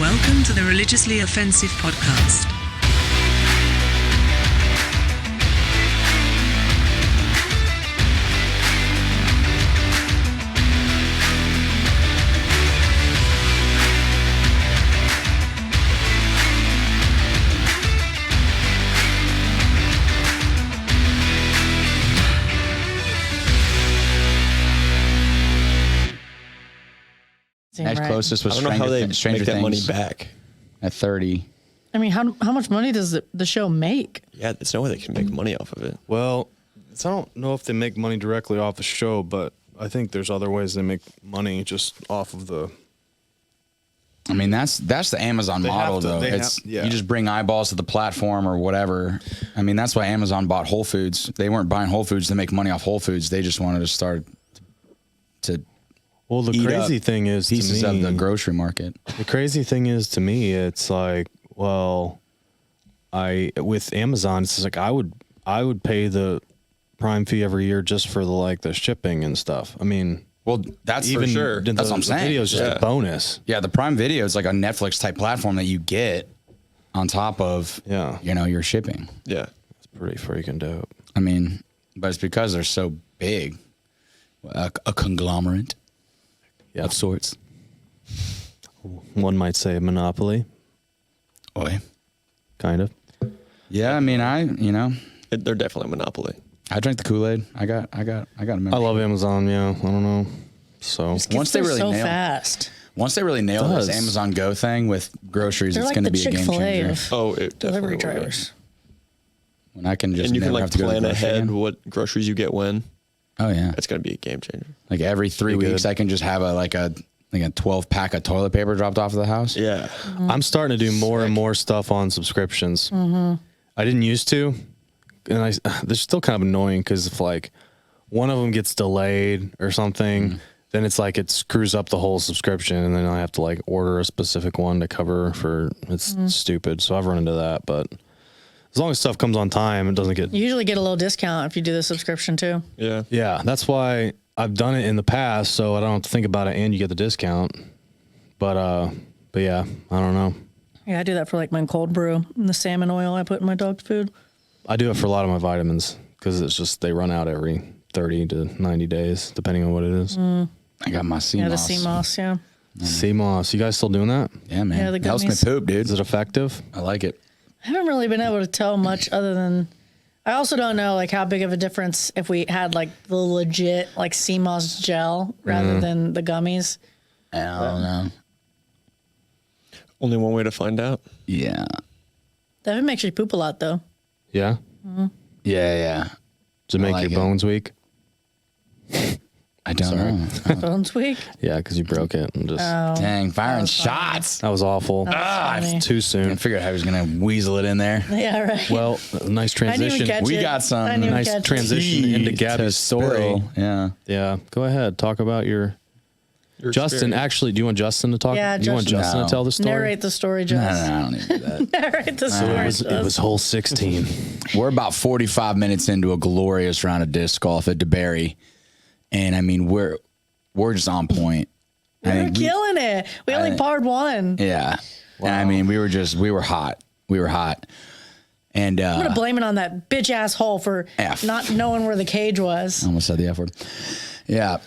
Welcome to the Religiously Offensive Podcast. Next closest was I don't know how they Stranger make that money Things back. at 30. I mean, how much money does the show make? Yeah, there's no way they can make money off of it. Well, I don't know if they make money directly off the show, but I think there's other ways they make money just off of the. I mean, that's the Amazon They model, have to- though. they It's have- yeah. you just bring eyeballs to the platform or whatever. I mean, that's why Amazon bought Whole Foods. They weren't buying Whole Foods to make money off Whole Foods. They just wanted to start to Well, the eat crazy up thing is pieces to me, of the grocery market. the crazy thing is to me, it's like, well, with Amazon, it's just like I would pay the Prime fee every year just for the shipping and stuff. I mean, Well, that's even for sure. the- That's what I'm the saying. video is just Yeah. a bonus. Yeah, the Prime Video is like a Netflix type platform that you get on top of Yeah. your shipping. Yeah. It's pretty freaking dope. I mean, but it's because they're so big, a conglomerate Yeah. of sorts. One might say a monopoly, Boy. kind of. Yeah, I mean, They're definitely a monopoly. I drank the Kool-Aid. I got a membership. I love Amazon. Yeah, I don't know. So Once they really so nail, fast. once they really nail this Does. Amazon Go thing with groceries, They're it's like going to the be a game Chick-fil-A changer. of Oh, it delivery definitely will. drivers. When I can just And you can never have to go to the plan grocery ahead again. what groceries you get when. Oh yeah, That's going to be a game changer. like every 3 Be weeks, good. I can just have a 12 pack of toilet paper dropped off at the house. Yeah. I'm starting to do more and more stuff on subscriptions. I didn't used to, and they're still kind of annoying because if one of them gets delayed or something, then it's like it screws up the whole subscription, and then I have to order a specific one to cover for. It's stupid. So I've run into that, but as long as stuff comes on time, it doesn't get. You usually get a little discount if you do the subscription too. Yeah. Yeah, that's why I've done it in the past, so I don't have to think about it, and you get the discount. But yeah, I don't know. Yeah, I do that for my cold brew and the salmon oil I put in my dog's food. I do it for a lot of my vitamins because it's just they run out every 30 to 90 days, depending on what it is. I got my CMOS. Yeah, the sea moss. Yeah. Sea moss, you guys still doing that? Yeah, man. Yeah, the It helps me gummies. poop, dude. Is it effective? I like it. I haven't really been able to tell much other than I also don't know how big of a difference if we had the legit sea moss gel rather than the gummies. I don't know. Only one way to find out. Yeah. That makes you poop a lot though. Yeah. Yeah. Does it make like your it. bones weak? I don't know. Bones weak. Yeah, because you broke it and just Dang, firing shots. that was awful. Funny. Too I soon. figured I was going to weasel it in there. Yeah, right. Well, nice I didn't even transition. catch We it. got some I didn't even Nice catch it. transition into To Gabby's story. spill. Yeah. Yeah, go ahead. Talk about your Justin. experience. Actually, do you want Justin to talk? Yeah, do you want Justin. Justin No. to tell the story? Narrate the story, No, Jess. I don't need to do that. Narrate the story. It was hole 16. We're about 45 minutes into a glorious round of disc golf at DeBerry. And I mean, we're just on point. We were killing it. We only parred one. Yeah. And I mean, we were hot. We were hot. And I'm gonna blame it on that bitch ass hole for F. not knowing where the cage was. I almost said the F word. Yeah.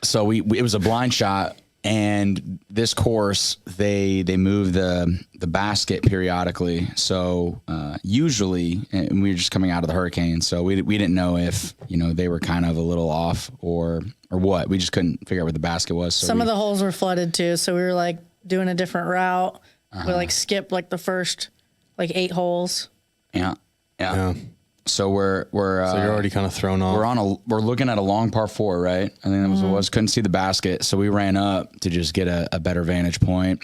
So we it was a blind shot, and this course they move the basket periodically. So usually, and we were just coming out of the hurricane, so we didn't know if they were kind of a little off or what. We just couldn't figure out where the basket was. So Some of the holes were flooded too, so we were doing a different route. We skipped the first 8 holes. yeah. Yeah. So we're So you're already kind of thrown off. we're looking at a long par 4, right? I think that was what it was. Couldn't see the basket, so we ran up to just get a better vantage point,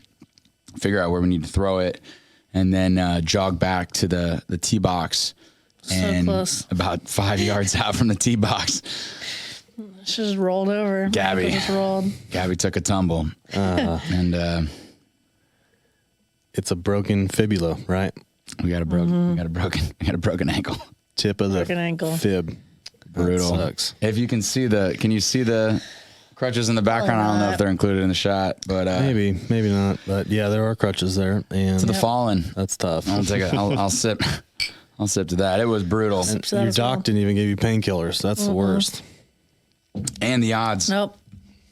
figure out where we need to throw it, and then jog back to the tee box. And close. about 5 yards out from the tee box, She just rolled over. Gabby. Michael just rolled. Gabby took a tumble, and It's a broken fibula, right? we got a broken ankle. Tip of the Broken ankle. fib. Brutal. That sucks. If you can you see the Crutches in the background. I don't know if they're included in the shot, but Maybe not. But yeah, there are crutches there, and to the fallen. that's tough. I'll take it. I'll sip. I'll sip to that. It was brutal, And that your as doc well. didn't even give you painkillers. That's the worst. and the odds. Nope.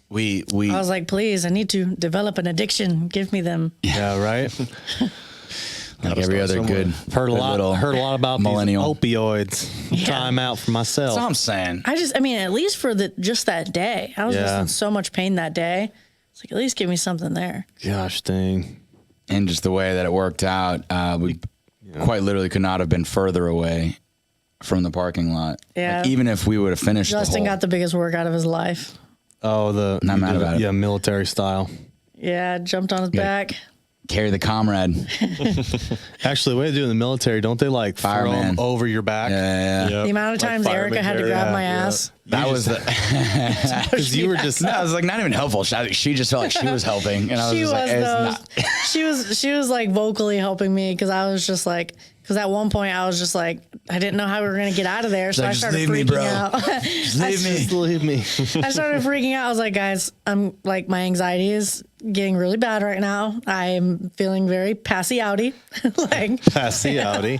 We I was like, please, I need to develop an addiction. Give me them. Yeah, right. like every other good Heard a good lot. little Heard a lot about millennial. these opioids. Try them out for myself. That's what I'm saying. I mean, at least for just that day, I was just Yeah. in so much pain that day. It's like, at least give me something there. Gosh dang. And just the way that it worked out, we quite literally could not have been further away from the parking lot. Yeah. Like, even if we would have finished Justin the whole, got the biggest workout of his life. Oh, Not you mad did about it. Yeah, military style. Yeah, jumped on his back. carry the comrade. Actually, the way they do it in the military, don't they like throw Fireman. them over your back? Yeah. The amount of Like times Erica had to fireman grab carry. my Yeah. ass. That was the. Because you were just No, it was like not even helpful. She just felt like she was helping, and I was She just was like, it's though. not. She was like vocally helping me because I was just like, because at one point I was just like, I didn't know how we were gonna get out of there, so like, I just started leave me, freaking bro. out. Just leave me. Just leave me. I started freaking out. I was like, guys, I'm like, my anxiety is getting really bad right now. I'm feeling very passy outy. like, Pass the Audi.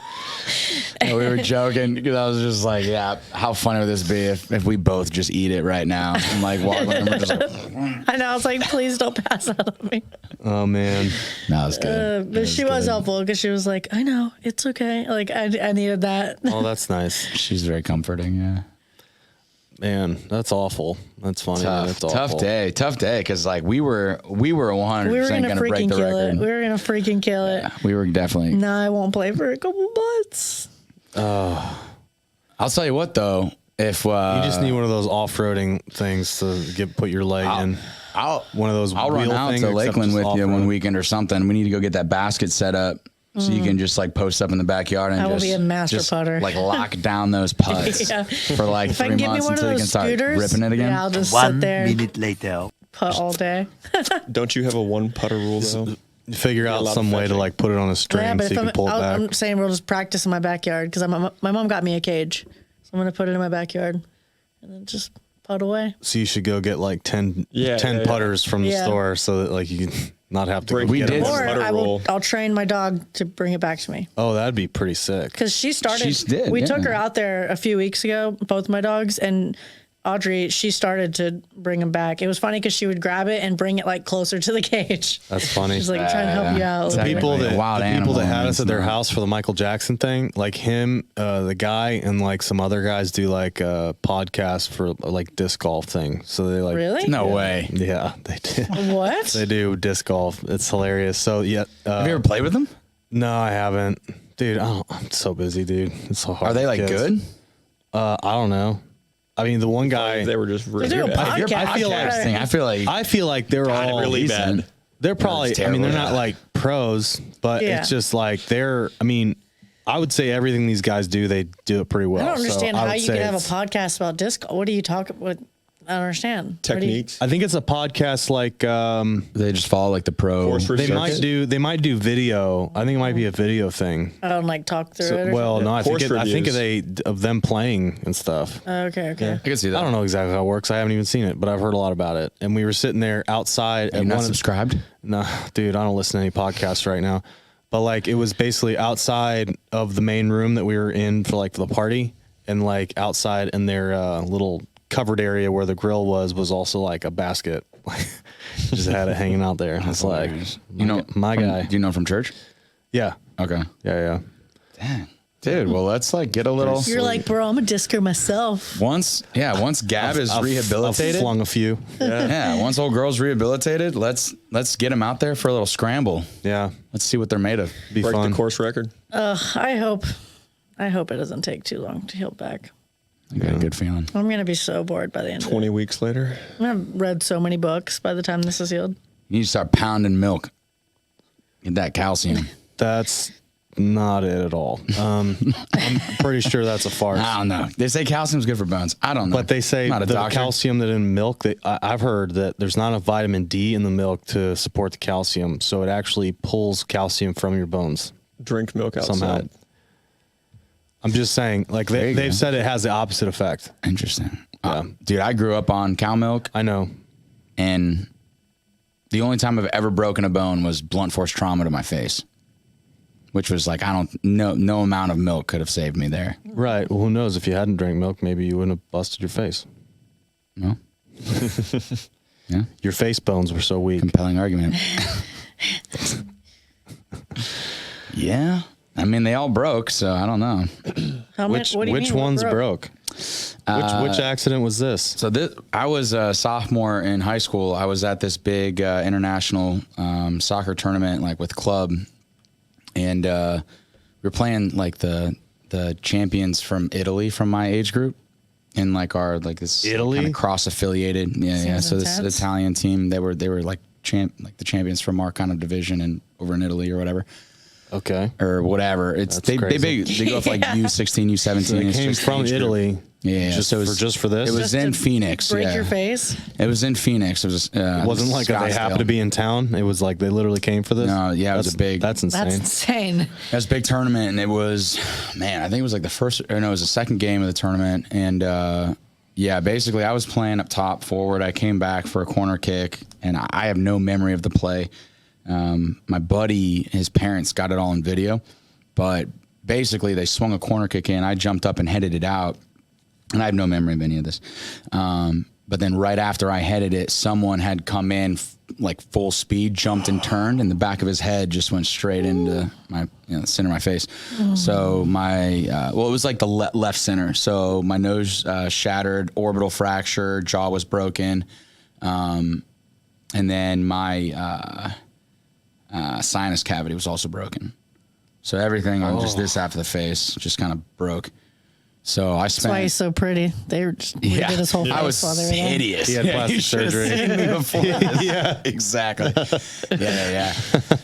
And we were joking because I was just like, yeah, how funny would this be if we both just eat it right now? And like walk and we're just like, I know. I was like, please don't pass out on me. Oh man. no, it's good. But she was helpful because she was like, I know, it's okay. Like, I needed that. Oh, that's nice. She's very comforting. Yeah. Man, that's awful. That's funny. That's Tough day. Because like we were 100% We were going gonna to break freaking the kill record. it. We were gonna freaking kill it. We were definitely. No, I won't play for a couple months. I'll tell you what though, if You just need one of those off-roading things to put your leg in. One of those. I'll run wheel out things, to except Lakeland just with you one off-road. weekend or something. We need to go get that basket set up so you can just like post up in the backyard and I will just be a master just, putter. like lock down those putts Yeah. for like If I 3 can get me months one of until you those can start scooters, ripping it again. yeah, I'll just sit 1 there, minute later. putt all day. Don't you have a one putter rule though? Figure out lot of some way to fetching. like put it on a string Yeah, so but you if can pull it back. I'm saying we'll just practice in my backyard because my mom got me a cage, so I'm gonna put it in my backyard and then just putt away. So you should go get like 10 Yeah, putters from the Yeah. store so that like you can not have to Break go We get did. them. Or putter roll. I'll train my dog to bring it back to me. Oh, that'd be pretty sick. Because she started. She did, we yeah. took her out there a few weeks ago, both my dogs, and Audrey. She started to bring them back. It was funny because she would grab it and bring it like closer to the cage. That's funny. She's like trying to help you out. It's Like, People Like a that wild the people animal, that had man, us at their it's not- house for the Michael Jackson thing, like him, the guy, and like some other guys do like a podcast for like disc golf thing. So they like Really? No way. Yeah, they do. What? They do disc golf. It's hilarious. So yeah, Have you ever played with them? no, I haven't, dude. I'm so busy, dude. It's so hard. Are they with like kids. good? I don't know. I mean, the one guy. They were just really They do a bad. podcast. I feel like- Podcasting, I feel like I feel like they're all really decent. bad. They're probably. That's I mean, they're terrible. not like pros, but Yeah. it's just like they're. I mean, I would say everything these guys do, they do it pretty well. I don't understand So I how would you say could have a it's- podcast about disc. What are you talking? What? I don't understand. What do you- Techniques. I think it's a podcast like they just follow like the pro. Force for they circuit? might do video. I think it might be a video thing. I don't like talk through it. Or Well, no, I think Horse I think reviews. of them playing and stuff. okay. I can see that. I don't know exactly how it works. I haven't even seen it, but I've heard a lot about it. And we were sitting there outside Are at you not one of subscribed? No, dude, I don't listen to any podcasts right now. But like it was basically outside of the main room that we were in for like the party, and like outside in their little covered area where the grill was also like a basket. Just had it hanging out there. It's like You know my from- guy. Do you know from church? Yeah. Okay. Yeah. Dang. Dude, well, let's like get a little. You're like, bro, I'm a discer myself. Once Gab is I've rehabilitated. flung a few. Yeah, once old girl's rehabilitated, let's get them out there for a little scramble. Yeah. Let's see what they're made of. Be Break fun. the course record. I hope it doesn't take too long to heal back. I got a good feeling. I'm gonna be so bored by the end. 20 weeks later. I'm gonna have read so many books by the time this is healed. You need to start pounding milk. Get that calcium. That's not it at all. I'm pretty sure that's a farce. I don't know. They say calcium's good for bones. I don't know. But they say I'm not a the doctor. calcium that in milk, I've heard that there's not enough vitamin D in the milk to support the calcium. So it actually pulls calcium from your bones Drink milk outside. somehow. I'm just saying, like There you they've go. said it has the opposite effect. Interesting. Yeah. Dude, I grew up on cow milk. I know. And the only time I've ever broken a bone was blunt force trauma to my face, which was like, no amount of milk could have saved me there. Right. Well, who knows? If you hadn't drank milk, maybe you wouldn't have busted your face. No? Yeah. Your face bones were so weak. Compelling argument. Yeah. I mean, they all broke, so I don't know. Which what do you mean, what ones broke? Which accident was this? So I was a sophomore in high school. I was at this big international soccer tournament, like with club, and we were playing like the champions from Italy from my age group, and like our like this Italy? kind of cross affiliated. Yeah. So this intense. Italian team, they were like the champions from our kind of division and over in Italy or whatever. Okay. Or whatever. It's That's they crazy. go off like U16, U17. So they It's came just from age group. Italy. Yeah, Just so for this. It was Just in to Phoenix. Break Yeah. your face. It was in Phoenix. It was. It wasn't like they happened to be in town. It was like they literally came for this. No, yeah, it was a big. That's insane. That's insane. It was a big tournament, and it was, man, I think it was like the first, or no, it was the second game of the tournament, and yeah, basically I was playing up top forward. I came back for a corner kick, and I have no memory of the play. My buddy, his parents got it all in video, but basically they swung a corner kick in. I jumped up and headed it out, and I have no memory of any of this. But then right after I headed it, someone had come in like full speed, jumped and turned, and the back of his head just went straight into my the center of my face. So my well, it was like the left center. So my nose shattered, orbital fracture, jaw was broken, and then my sinus cavity was also broken. So everything on just this half of the face just kind of broke. So I That's why spent. he's so pretty. They were just redid his whole face I was while they were there. hideous. He had plastic you should have surgery. seen me before. Yeah, exactly. Yeah.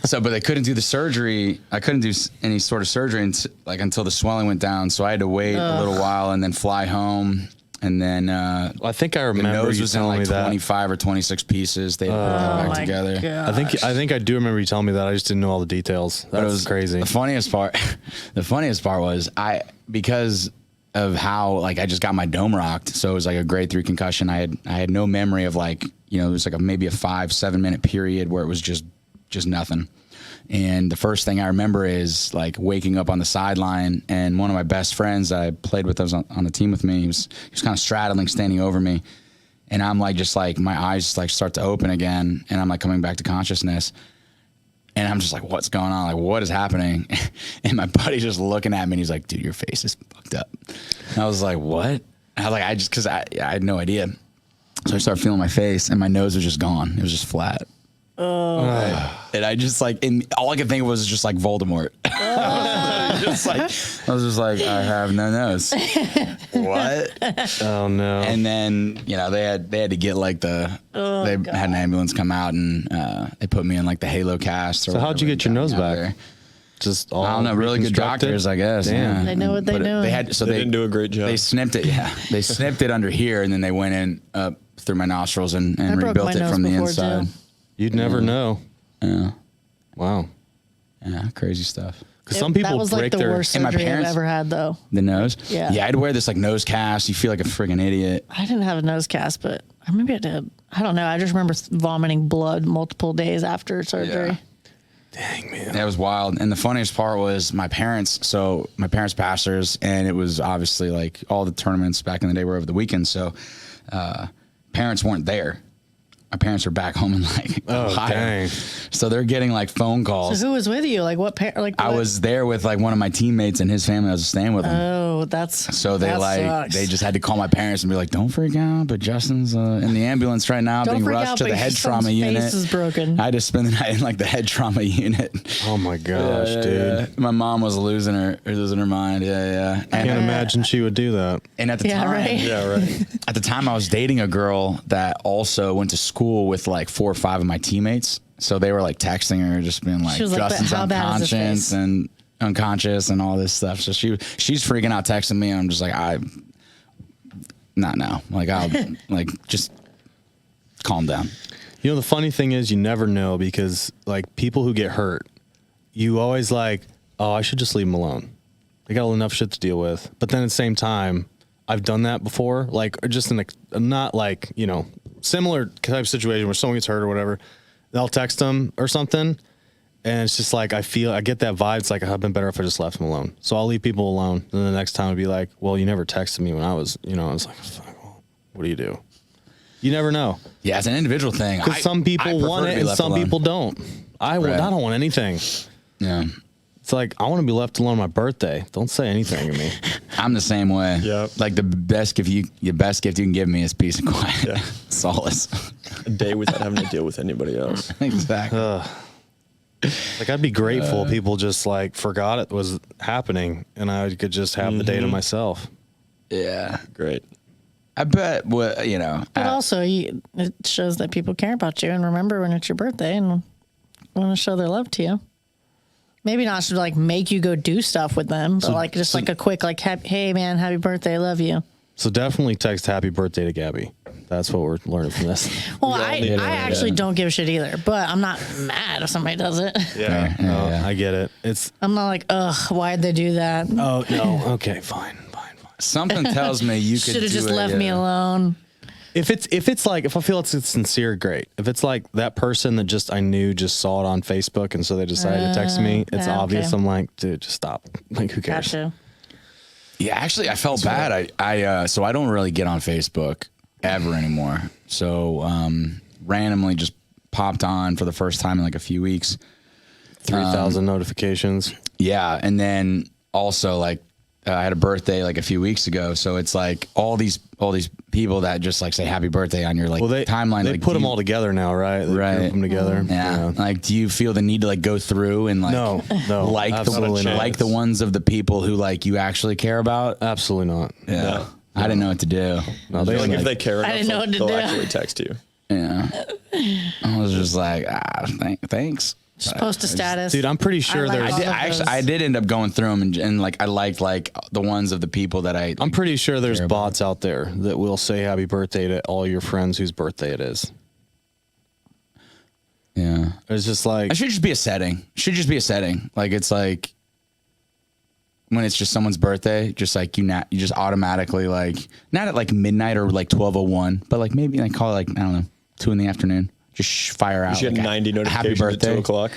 So, but they couldn't do the surgery. I couldn't do any sort of surgery until the swelling went down. So I had to wait a little while and then fly home. And then I think I the remember nose you was in telling me like that. 25 or 26 pieces. They had to put that back my together. God. I think I do remember you telling me that. I just didn't know all the details. But That's crazy. The funniest part was because of how like I just got my dome rocked. So it was like a grade 3 concussion. I had no memory of like, it was like maybe a 5-7 minute period where it was just nothing. And the first thing I remember is like waking up on the sideline, and one of my best friends I played with, was on the team with me. He was kind of straddling, standing over me. And I'm like, just like my eyes just like start to open again. And I'm like coming back to consciousness. And I'm just like, what's going on? Like, what is happening? And my buddy's just looking at me and he's like, dude, your face is fucked up. And I was like, what? I was like, cause I had no idea. So I started feeling my face and my nose was just gone. It was just flat. And I just like, and all I could think of was just like Voldemort. I was just like, I have no nose. What? Oh no. And then they had to get like they had an ambulance come out and they put me in like the Halo cast. Or So how'd you whatever get your got nose me out back? there. Just all I don't know, really good reconstructed? doctors, I guess. Damn. Yeah. They know what they're But doing. They had They didn't do a great job. They snipped it. Yeah, they snipped it under here, and then they went in up through my nostrils and I broke rebuilt my it nose from the before, inside. too. You'd never know. Yeah, Wow. yeah, crazy stuff. Because some people that was break like the their. worst And my surgery I've parents- ever had, though. The nose. Yeah. Yeah, I'd wear this like nose cast. You feel like a friggin' idiot. I didn't have a nose cast, but maybe I did. I don't know. I just remember vomiting blood multiple days after surgery. Yeah. Dang man. That was wild. And the funniest part was my parents. So my parents pastors, and it was obviously like all the tournaments back in the day were over the weekend. So parents weren't there. My parents are back home in like Ohio. dang. So they're getting like phone calls. So who was with you? Like what? I was there with like one of my teammates and his family. I was staying with him. Oh, that's So they that sucks. they just had to call my parents and be like, "Don't freak out, but Justin's in the ambulance right now, Don't being freak rushed out, to but the your head son's trauma face unit." is broken. I had to spend the night in like the head trauma unit. Oh my gosh, Yeah, dude. yeah. My mom was losing her mind. Yeah. I can't imagine she would do that. And at the Yeah, time, right. Yeah, right. at the time, I was dating a girl that also went to school with like 4 or 5 of my teammates. So they were like texting her, just being like, She was like, "But Justin's how bad is his unconscious face?" and unconscious and all this stuff. So she's freaking out texting me, and I'm just like, not now. Like I'll like just calm down. You know, the funny thing is, you never know because like people who get hurt, you always like, oh, I should just leave them alone. They got enough shit to deal with. But then at the same time, I've done that before, like just in a not like, you know, similar type of situation where someone gets hurt or whatever. I'll text them or something, and it's just like I get that vibe. It's like I've been better if I just left them alone. So I'll leave people alone, and then the next time I'd be like, "Well, you never texted me when I was, you know." I was like, "Fuck, well, what do you do?" You never know, Yeah, it's an individual thing. because some I people prefer want to it be and left some alone. people don't. I don't want anything. Yeah, It's like I want to be left alone on my birthday. Don't say anything to me. I'm the same way. Yep. Like the best gift you can give me is peace and quiet, Yeah. solace. A day without having to deal with anybody else. Exactly. Like I'd be grateful if people just like forgot it was happening, and I could just have the day to myself. Yeah, Great. I bet. What you know. But also, it shows that people care about you and remember when it's your birthday and want to show their love to you. Maybe not to like make you go do stuff with them, but like just like a quick like, hey man, happy birthday, I love you. So definitely text happy birthday to Gabby. That's what we're learning from this. Well, I actually don't give a shit either, but I'm not mad if somebody does it. Yeah, yeah. I get it. It's I'm not like, ugh, why'd they do that? oh no, okay, fine. Something tells me you could Should have just do it, left me alone. If it's like if I feel it's sincere, great. If it's like that person that just I knew just saw it on Facebook and so they decided to text me, it's yeah, obvious. okay. I'm like, dude, just stop. Like, who cares? Gotcha. Yeah, actually, I felt bad. So I don't really get on Facebook ever anymore. So randomly just popped on for the first time in like a few weeks. 3,000 notifications. Yeah, and then also like I had a birthday like a few weeks ago, so it's like all these people that just like say happy birthday on your like timeline. They like, put them all together now, right? They Right. group them together. Yeah. Like, do you feel the need to like go through and like No, like absolutely not. like the ones of the people who like you actually care about? Absolutely not. Yeah. No. I didn't know what to do. No, I they feel like like, if they care enough, didn't know what to they'll do. actually text you. Yeah. I was just like, thanks. Just post a status. dude, I'm pretty sure like there's. all of those. I did end up going through them and like I liked like the ones of the people that I'm pretty sure there's bots out there that will say happy birthday to all your friends whose birthday it is. yeah. It's just like It should just be a setting. Should just be a setting. Like it's like when it's just someone's birthday, just like you just automatically like not at like midnight or like 12:01, but like maybe like call it like I don't know 2 PM. Just fire out. You get like, 90 happy notifications birthday. at 2 o'clock.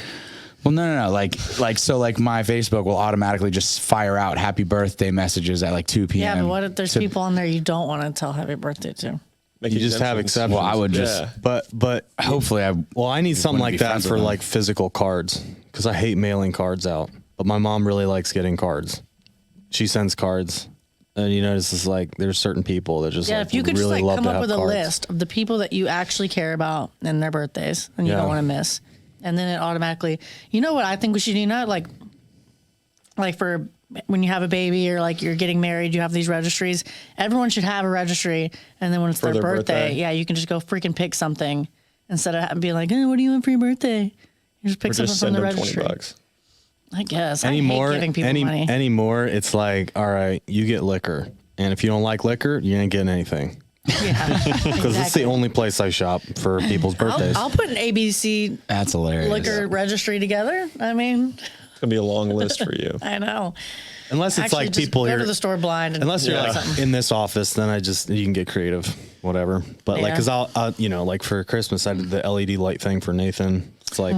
Well, no. Like so like my Facebook will automatically just fire out happy birthday messages at like 2 PM. Yeah, but what if there's to- people on there you don't want to tell happy birthday to? Make you just have exemptions. exceptions. Well, I would just Yeah. but hopefully well, I need something wouldn't like be that friends for with them. like physical cards because I hate mailing cards out. But my mom really likes getting cards. She sends cards, and you know, it's just like there's certain people that just Yeah, like, if you could really just like love come to up have with a cards. list of the people that you actually care about and their birthdays and you Yeah. don't want to miss, and then it automatically, you know what I think we should do now, like for when you have a baby or like you're getting married, you have these registries. Everyone should have a registry, and then when it's For their their birthday, birthday. yeah, you can just go freaking pick something instead of being like, what do you want for your birthday? You just pick Or something just from send the them registry. $20. I guess Anymore, I hate giving people money. anymore, it's like, all right, you get liquor, and if you don't like liquor, you ain't getting anything Yeah, because it's the only place I shop for people's birthdays. I'll put an ABC That's hilarious. liquor registry together. I mean, It's going to be a long list for you. I know. Unless it's Actually, like just people go here. to the store blind. And Unless you're Yeah. like in this office, then you can get creative, whatever. But like, Yeah. cause I'll you know, like for Christmas, I did the LED light thing for Nathan. It's like,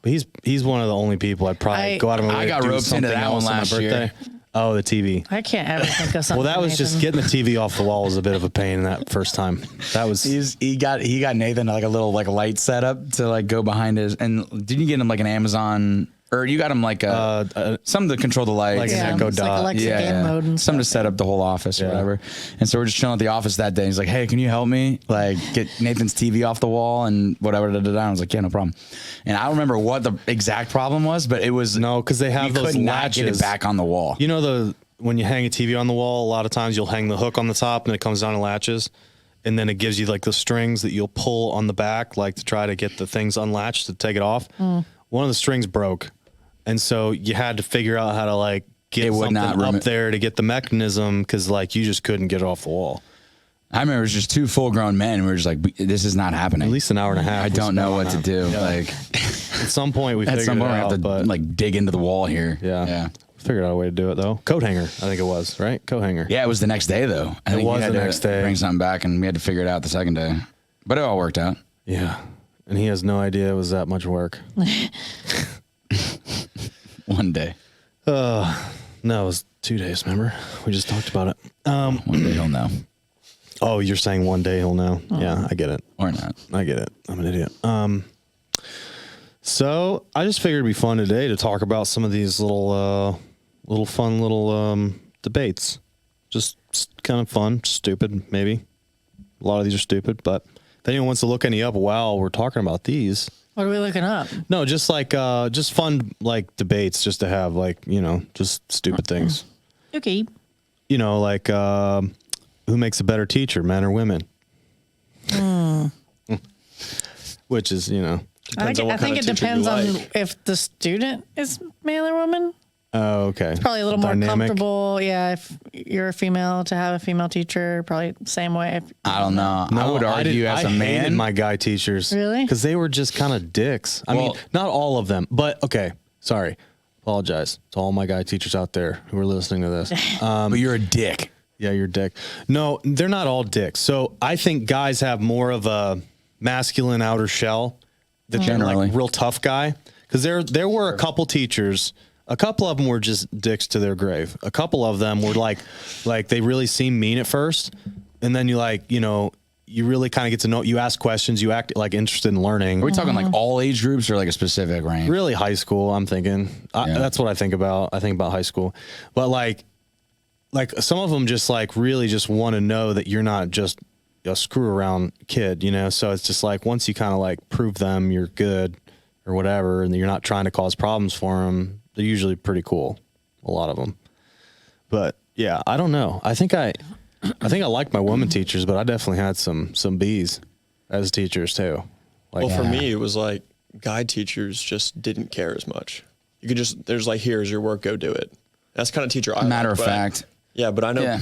but he's one of the only people I'd probably I- go out of my way I to got do roped into something that else one on my last year. birthday. Oh, the TV. I can't ever think of something. Well, that was just Nathan. getting the TV off the wall was a bit of a pain that first time. That was He got Nathan like a little like light setup to like go behind his. And didn't you get him like an Amazon or you got him like something to control the lights? like an Yeah, Echo it's like Dot. Alexa game mode and something to stuff. set up the whole office or Yeah. whatever. And so we're just chilling at the office that day. He's like, "Hey, can you help me like get Nathan's TV off the wall and whatever?" I was like, "Yeah, no problem." And I don't remember what the exact problem was, but it was No, 'cause they have you those could not get it latches. back on the wall. You know when you hang a TV on the wall, a lot of times you'll hang the hook on the top and it comes down and latches, and then it gives you like the strings that you'll pull on the back, like to try to get the things unlatched to take it off. One of the strings broke, and so you had to figure out how to like get It would something not up there to get the mechanism because like you just couldn't get it off the wall. I remember it was just 2 full-grown men. And we were just like, "This is not happening." At least an hour and a half. I was don't know spent what on to that. do. Like At some point we at figured some point it we have out, to but like dig into the wall here. yeah. Figured out a way to do it though. Coat hanger, I think it was, right? Coat hanger. Yeah, it was the next day though. I think was you had the to next day. Bring something back, and we had to figure it out the second day. But it all worked out. Yeah. And he has no idea it was that much work. One day. No, it was 2 days, remember? We just talked about it. One day he'll know. Oh, you're saying one day he'll know. Yeah, I get it. Or not. I get it. I'm an idiot. So I just figured it'd be fun today to talk about some of these little fun debates. Just kind of fun, stupid, maybe. A lot of these are stupid, but if anyone wants to look any up while we're talking about these. What are we looking up? No, just like just fun like debates just to have, like, you know, just stupid things. Okay. You know, like who makes a better teacher, men or women? Which is, you know. Depends on I what kind think of it teacher you depends on like. if the student is male or woman. Oh, okay. Probably a little more Dynamic. comfortable. Yeah, if you're a female, to have a female teacher, probably same way. I don't know. I would argue as a I hated man. my guy teachers. Really? Because they were just kind of dicks. I mean, Well- not all of them, but okay. Sorry. Apologize to all my guy teachers out there who are listening to this. but you're a dick. Yeah, you're a dick. No, they're not all dicks. So I think guys have more of a masculine outer shell that they're Generally. like real tough guy. Because there were a couple teachers. A couple of them were just dicks to their grave. A couple of them were like they really seem mean at first, and then you you really kind of get to know. You ask questions. You act like interested in learning. Are we talking like all age groups or like a specific range? Really high school, I'm thinking. Yeah. That's what I think about. I think about high school. But like some of them just like really just want to know that you're not just a screw around kid, you know? So it's just like once you kind of like prove them you're good or whatever, and you're not trying to cause problems for them, they're usually pretty cool. A lot of them. But yeah, I don't know. I think I like my women teachers, but I definitely had some B's as teachers too. Like, Well, for me, it was like guy teachers just didn't care as much. You could just, there's like, here's your work, go do it. That's the kind of teacher I Matter like, of but fact. yeah, but I know, Yeah.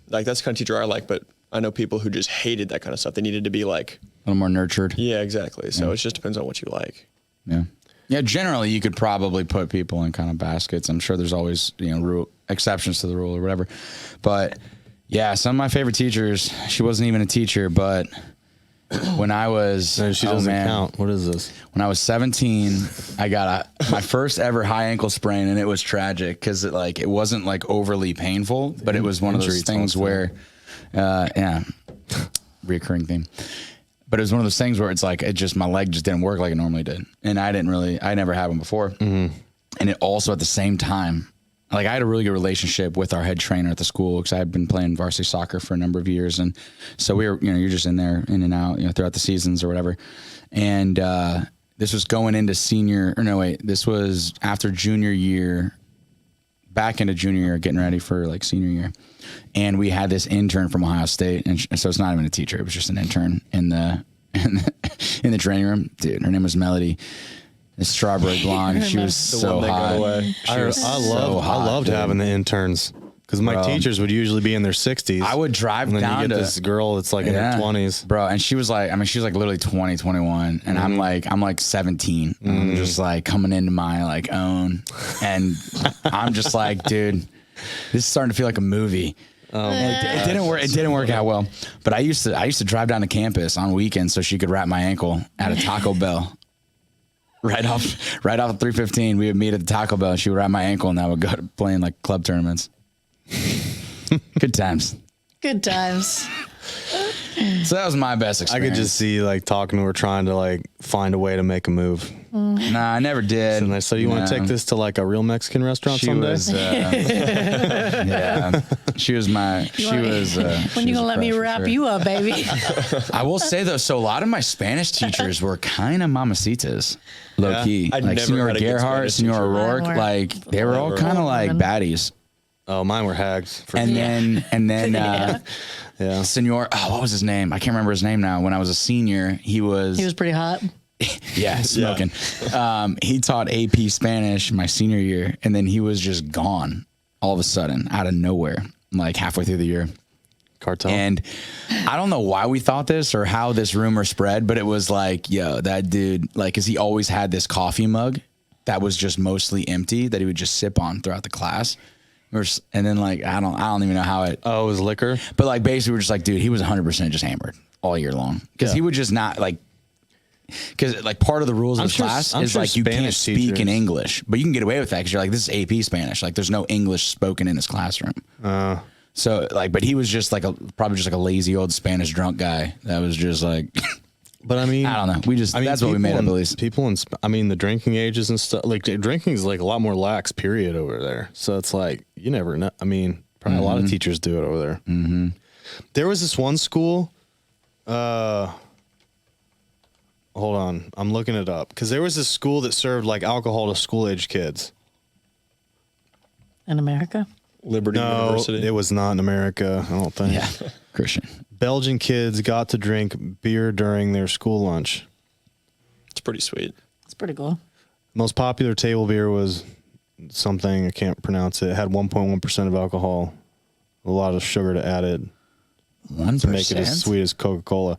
like, that's the kind of teacher I like, but I know people who just hated that kind of stuff. They needed to be like, A little more nurtured. yeah, exactly. So it just depends on what you like. Yeah. Yeah, generally you could probably put people in kind of baskets. I'm sure there's always, exceptions to the rule or whatever. But yeah, some of my favorite teachers, she wasn't even a teacher, but when I was no, she doesn't count. What is this? When I was 17, I got my first ever high ankle sprain, and it was tragic because it wasn't like overly painful, but it was one of those Injury things talk, where, reoccurring theme. But it was one of those things where it's like my leg just didn't work like it normally did, and I never had one before. Mm-hmm. And it also at the same time, like I had a really good relationship with our head trainer at the school because I had been playing varsity soccer for a number of years, and so we were, you're just in there, in and out, throughout the seasons or whatever. And this was going into this was after junior year, back into junior year, getting ready for like senior year. And we had this intern from Ohio State, and so it's not even a teacher; it was just an intern in the training room. Dude, her name was Melody. This strawberry blonde. She was so one that got hot. away. She was so hot, I loved dude. having the interns because my Bro. teachers would usually be in their 60s. I would drive and then down you get to this girl that's like in her 20s. bro. And she was like literally 20, 21, and I'm like 17. And I'm just like coming into my like own, and I'm just like, dude, this is starting to feel like a movie. It didn't work. It didn't work out well. But I used to drive down to campus on weekends so she could wrap my ankle at a Taco Bell. Right off 315, we would meet at the Taco Bell. She would wrap my ankle, and I would go to playing like club tournaments. Good times. Good times. So that was my best I experience. could just see like talking to her, trying to like find a way to make a move. Nah, I never did. And I said, "You want to take this to like a real Mexican restaurant She someday?" was, yeah. She was my. When you gonna let me wrap you up, baby? I will say though, so a lot of my Spanish teachers were kind of mamacitas, low Yeah? key. I'd Like never Senora had a good Gerhardt, Spanish Senora teacher. O'Rourke, Mine were- like they were all kind of like baddies. Oh, mine were hags. For And then yeah. Senor, what was his name? I can't remember his name now. When I was a senior, he was pretty hot. yeah, smoking. He taught AP Spanish my senior year, and then he was just gone all of a sudden out of nowhere, like halfway through the year. Cartel. And I don't know why we thought this or how this rumor spread, but it was like, yo, that dude, like, cause he always had this coffee mug that was just mostly empty that he would just sip on throughout the class. And then like I don't even know how it. Oh, it was liquor. But like basically we're just like, dude, he was 100% just hammered all year long because he would just not like. Because like part of the rules of class is like you can't speak in English, but you can get away with that because you're like, this is AP Spanish. Like there's no English spoken in this classroom. So like, but he was just like probably just like a lazy old Spanish drunk guy that was just like. But I mean, I don't know. That's what we made up at least. People in, I mean, the drinking ages and stuff. Like drinking is like a lot more lax. Period over there. So it's like you never know. I mean, probably a lot of teachers do it over there. Mm-hmm. There was this one school. Hold on, I'm looking it up because there was this school that served like alcohol to school age kids. In America? Liberty University. It was not in America. I don't think. Yeah, Christian. Belgian kids got to drink beer during their school lunch. It's pretty sweet. It's pretty cool. Most popular table beer was something I can't pronounce it. It had 1.1% of alcohol, a lot of sugar to add it 1%? to make it as sweet as Coca-Cola.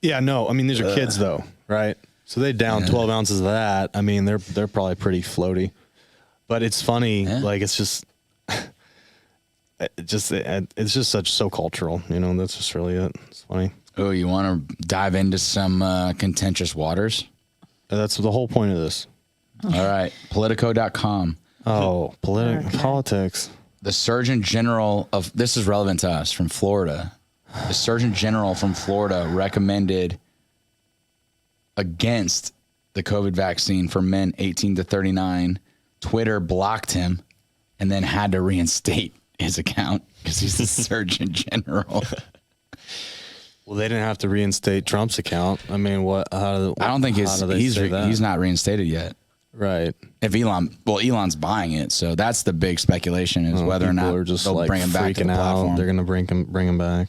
Yeah, no, I mean these are kids though, right? So they down 12 ounces of that. I mean they're probably pretty floaty, but it's funny. Like it's just, it's just so cultural. You know, that's just really it. It's funny. Oh, you want to dive into some contentious waters? That's the whole point of this. All right, Politico.com. Oh, politics. The Surgeon General of this is relevant to us from Florida. The Surgeon General from Florida recommended against the COVID vaccine for men 18 to 39. Twitter blocked him and then had to reinstate his account because he's the Surgeon General. Well, they didn't have to reinstate Trump's account. I mean, I don't think he's not reinstated yet. Right. If Elon's buying it, so that's the big speculation is whether or not are just they'll like bring him back to the platform. They're going to bring him back.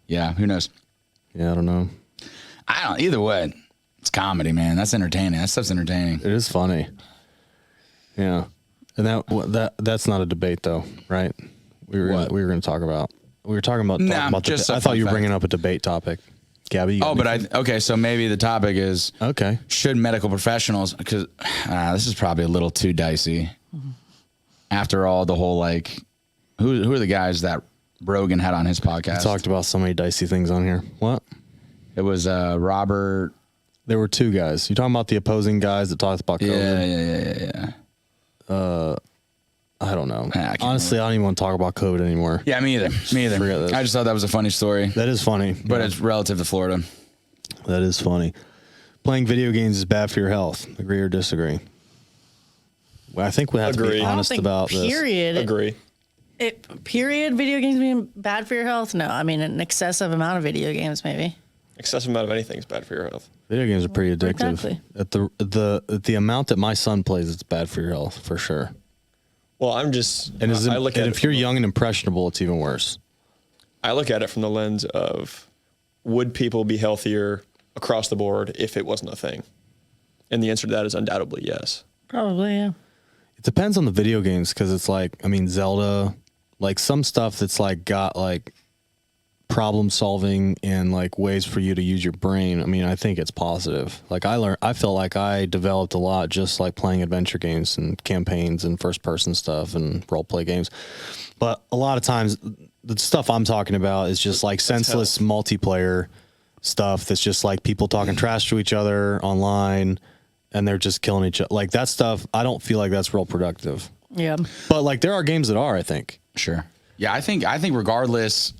Yeah, who knows? Yeah, I don't know. Either way, it's comedy, man. That's entertaining. That stuff's entertaining. It is funny. Yeah, and that's not a debate though, right? We were going to talk about. We were talking about. I thought you were bringing up a debate topic, Gabby. So maybe the topic is okay. Should medical professionals? Because this is probably a little too dicey. After all, the whole like, who are the guys that Rogan had on his podcast? We talked about so many dicey things on here. What? It was Robert. There were two guys. You talking about the opposing guys that talked about Yeah. COVID? I don't know. Honestly, I don't even want to talk about COVID anymore. Yeah, me either. Forget this. I just thought that was a funny story. That is funny. But it's relative to Florida. That is funny. Playing video games is bad for your health. Agree or disagree? Well, I think we have to be honest about this. Period. Agree. Period. Video games being bad for your health? No, I mean an excessive amount of video games, maybe. Excessive amount of anything is bad for your health. Video games are pretty addictive. Exactly. At the amount that my son plays, it's bad for your health for sure. Well, I look at it if you're young and impressionable, it's even worse. I look at it from the lens of would people be healthier across the board if it wasn't a thing? And the answer to that is undoubtedly yes. Probably, yeah. It depends on the video games because it's like, I mean, Zelda, like some stuff that's like got like problem solving and like ways for you to use your brain. I mean, I think it's positive. Like I felt like I developed a lot just like playing adventure games and campaigns and first person stuff and role play games. But a lot of times the stuff I'm talking about is just like senseless multiplayer stuff that's just like people talking trash to each other online and they're just killing each other. Like that stuff, I don't feel like that's real productive. Yeah. But like there are games that are, I think. Sure. Yeah, I think regardless,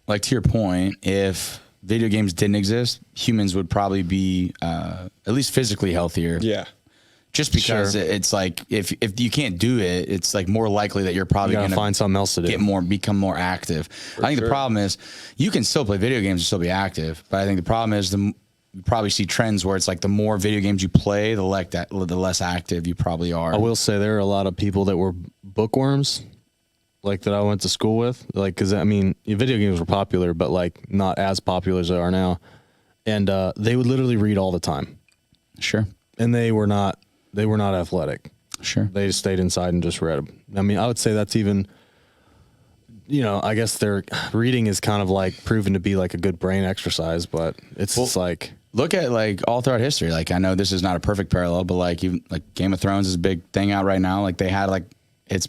like to your point, if video games didn't exist, humans would probably be at least physically healthier. Yeah. Just because it's like if you can't do it, it's like more likely that you're probably going to find something else to do. Become more active. I think the problem is you can still play video games and still be active, but I think the problem is you probably see trends where it's like the more video games you play, the less active you probably are. I will say there are a lot of people that were bookworms, like that I went to school with, like because I mean video games were popular, but like not as popular as they are now, and they would literally read all the time. Sure. And they were not athletic. Sure. They just stayed inside and just read. I mean, I would say that's even, I guess their reading is kind of like proven to be like a good brain exercise, but it's just like look at like all throughout history. Like I know this is not a perfect parallel, but like even like Game of Thrones is a big thing out right now. Like they had like it's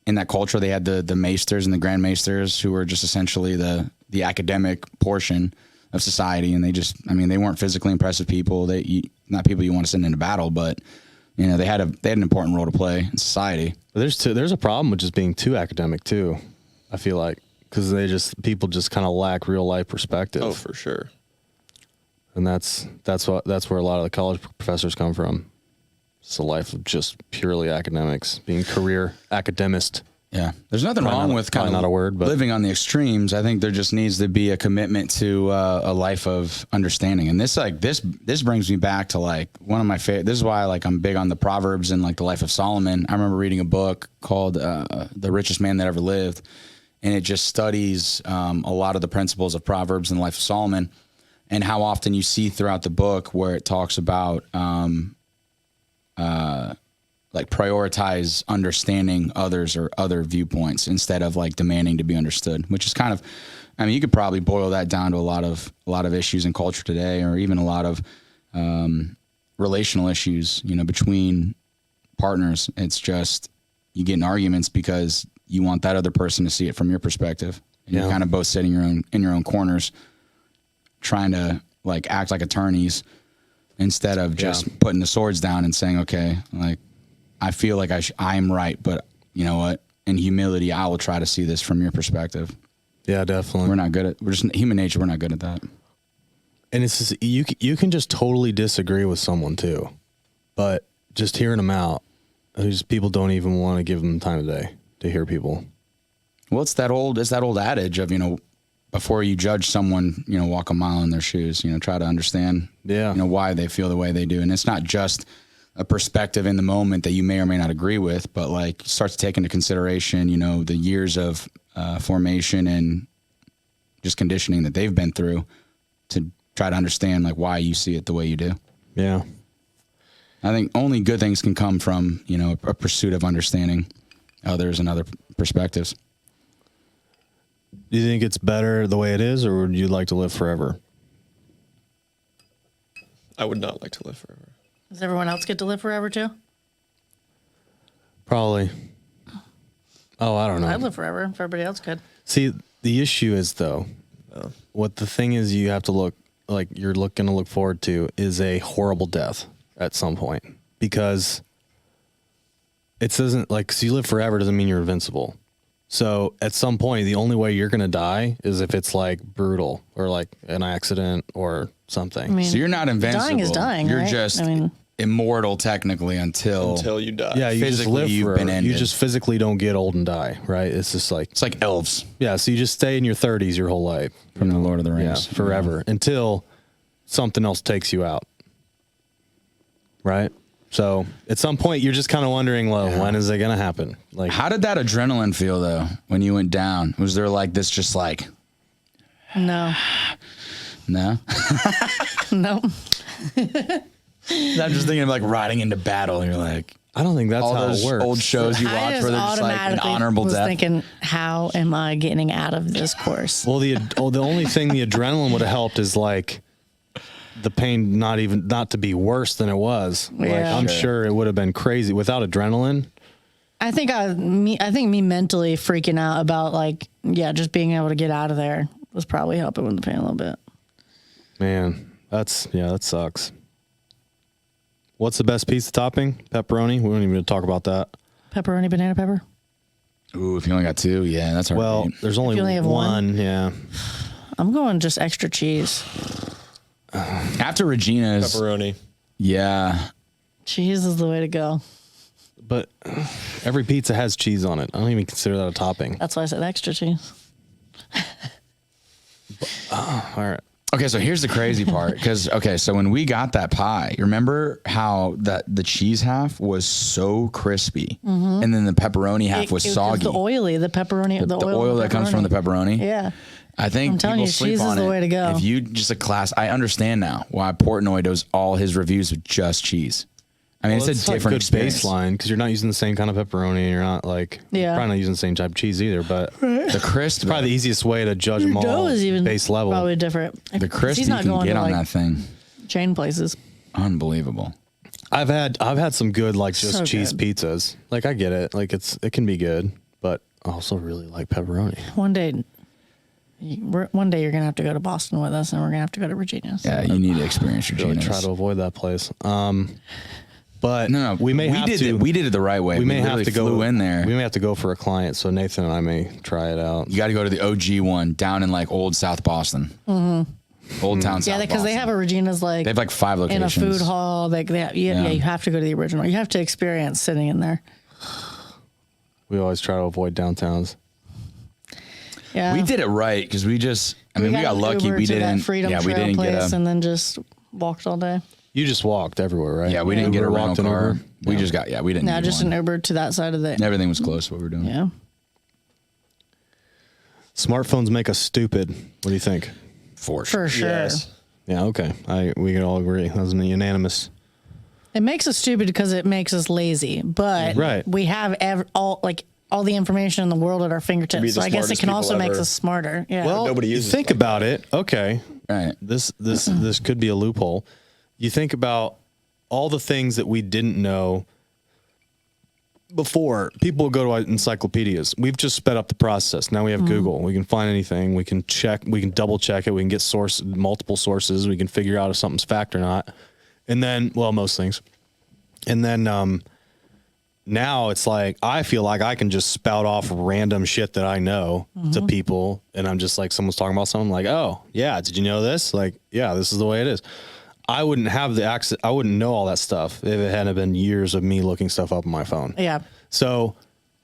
in that culture they had the maesters and the grand maesters who were just essentially the academic portion of society, and they just they weren't physically impressive people. Not people you want to send into battle, but they had an important role to play in society. But there's a problem with just being too academic too. I feel like because people just kind of lack real life perspective. Oh, for sure. And that's where a lot of the college professors come from. It's a life of just purely academics, being career academist. Yeah, there's nothing wrong with kind of not a word, but living on the extremes. I think there just needs to be a commitment to a life of understanding. And this brings me back to like one of my favorite. This is why like I'm big on the Proverbs and like the life of Solomon. I remember reading a book called The Richest Man That Ever Lived, and it just studies a lot of the principles of Proverbs and the life of Solomon, and how often you see throughout the book where it talks about like prioritize understanding others or other viewpoints instead of like demanding to be understood, which is kind of, you could probably boil that down to a lot of issues in culture today, or even a lot of relational issues, between partners. It's just, you get in arguments because you want that other person to see it from your perspective. And you're kind of both sitting in your own corners trying to like act like attorneys instead of just putting the swords down and saying, okay, like, I feel like I'm right, but you know what? In humility, I will try to see this from your perspective. Yeah, definitely. We're just human nature. We're not good at that. And it's just, you can just totally disagree with someone too, but just hearing them out, people don't even want to give them time of day to hear people. Well, it's that old adage of, before you judge someone, walk a mile in their shoes, try to understand, why they feel the way they do. And it's not just a perspective in the moment that you may or may not agree with, but like start to take into consideration, the years of formation and just conditioning that they've been through to try to understand like why you see it the way you do. Yeah. I think only good things can come from, a pursuit of understanding others and other perspectives. Do you think it's better the way it is, or would you like to live forever? I would not like to live forever. Does everyone else get to live forever too? Probably. Oh, I don't know. I'd live forever if everybody else could. See, the issue is though, what the thing is you have to look to look forward to is a horrible death at some point, because it doesn't like, so you live forever doesn't mean you're invincible. So at some point, the only way you're going to die is if it's like brutal or like an accident or something. So you're not invincible. Dying is dying. You're right? just immortal technically until you die. Yeah, you just live you've been forever. You ended. just physically don't get old and die, right? It's just like, it's like elves yeah, so you just stay in your 30s your whole life. from the Lord of the Rings. Yeah, forever until something else takes you out. Right? So at some point you're just kind of wondering, well, when is it going to happen? Like, How did that adrenaline feel though when you went down? Was there like this just like, No. no? No. I'm just thinking of like riding into battle and you're like, I don't think that's all how those it works. old shows you I watch just where they're just like an automatically honorable was death. thinking, how am I getting out of this course? Well, the only thing the adrenaline would have helped is like the pain not to be worse than it was. Like, Yeah. I'm sure it would have been crazy without adrenaline. I think me mentally freaking out about like, just being able to get out of there was probably helping with the pain a little bit. Man, that sucks. What's the best pizza topping? Pepperoni? We don't even need to talk about that. Pepperoni, banana pepper. Ooh, if you only got two, yeah, that's hard. Well, there's only, you only have one? yeah. I'm going just extra cheese. After Regina's, Pepperoni. yeah, Cheese is the way to go. But every pizza has cheese on it. I don't even consider that a topping. That's why I said extra cheese. All right. Okay, so here's the crazy part. So when we got that pie, you remember how the cheese half was so crispy, and then the pepperoni half was soggy. The pepperoni, the oil that comes from the pepperoni. Yeah. I think I'm telling people you, sleep cheese is on the it. way to go. If you just a class, I understand now why Portnoy does all his reviews with just cheese. I mean, Well, it's a different good experience. baseline because you're not using the same kind of pepperoni. And you're not like probably not using the same type of cheese either. But The crisp, probably the easiest way to judge them Your dough all is even base level. probably different. the crisp He's you not can going get to on like, that thing. chain places. Unbelievable. I've had some good like just So cheese good. pizzas. Like I get it. Like it can be good, but I also really like pepperoni. One day you're gonna have to go to Boston with us, and we're gonna have to go to Regina's. Yeah, you need to experience your Really genius. try to avoid that place. But No, we may have did to. we did it the right way. we may have literally to go flew in there. We may have to go for a client, so Nathan and I may try it out. You got to go to the OG one down in like old South Boston. Old town South Yeah, because they Boston. have a Regina's like They have like 5 in a locations. food hall. Yeah, you have to go to the original. You have to experience sitting in there. We always try to avoid downtowns. Yeah, We did it right because we just. I mean, we got an lucky. Uber We to that didn't. Freedom Yeah, we Trail didn't get place, a. and then just walked all day. You just walked everywhere, right? Yeah, we didn't get a Uber, rental walked an car. Uber? We Yeah. just got. Yeah, we didn't. No, need just one. an Uber to that side of the. Everything was close. What we were doing. Yeah. Smartphones make us stupid. What do you think? For sure. For sure. Yes. Yeah, okay. We can all agree. That was unanimous. It makes us stupid because it makes us lazy, but Right. we have all the information in the world at our Be fingertips. the So I guess it smartest can also people make ever. us smarter. Yeah. Well, nobody you uses think like about it. Okay, Right. this could be a loophole. You think about all the things that we didn't know before. People go to encyclopedias. We've just sped up the process. Now we have Google. We can find anything. We can check. We can double check it. We can get multiple sources. We can figure out if something's fact or not. And then, well, most things. And then now it's like I feel like I can just spout off random shit that I know to people, and I'm just like, someone's talking about something, like, oh yeah, did you know this? Like, yeah, this is the way it is. I wouldn't have the access. I wouldn't know all that stuff if it hadn't been years of me looking stuff up on my phone. Yeah. So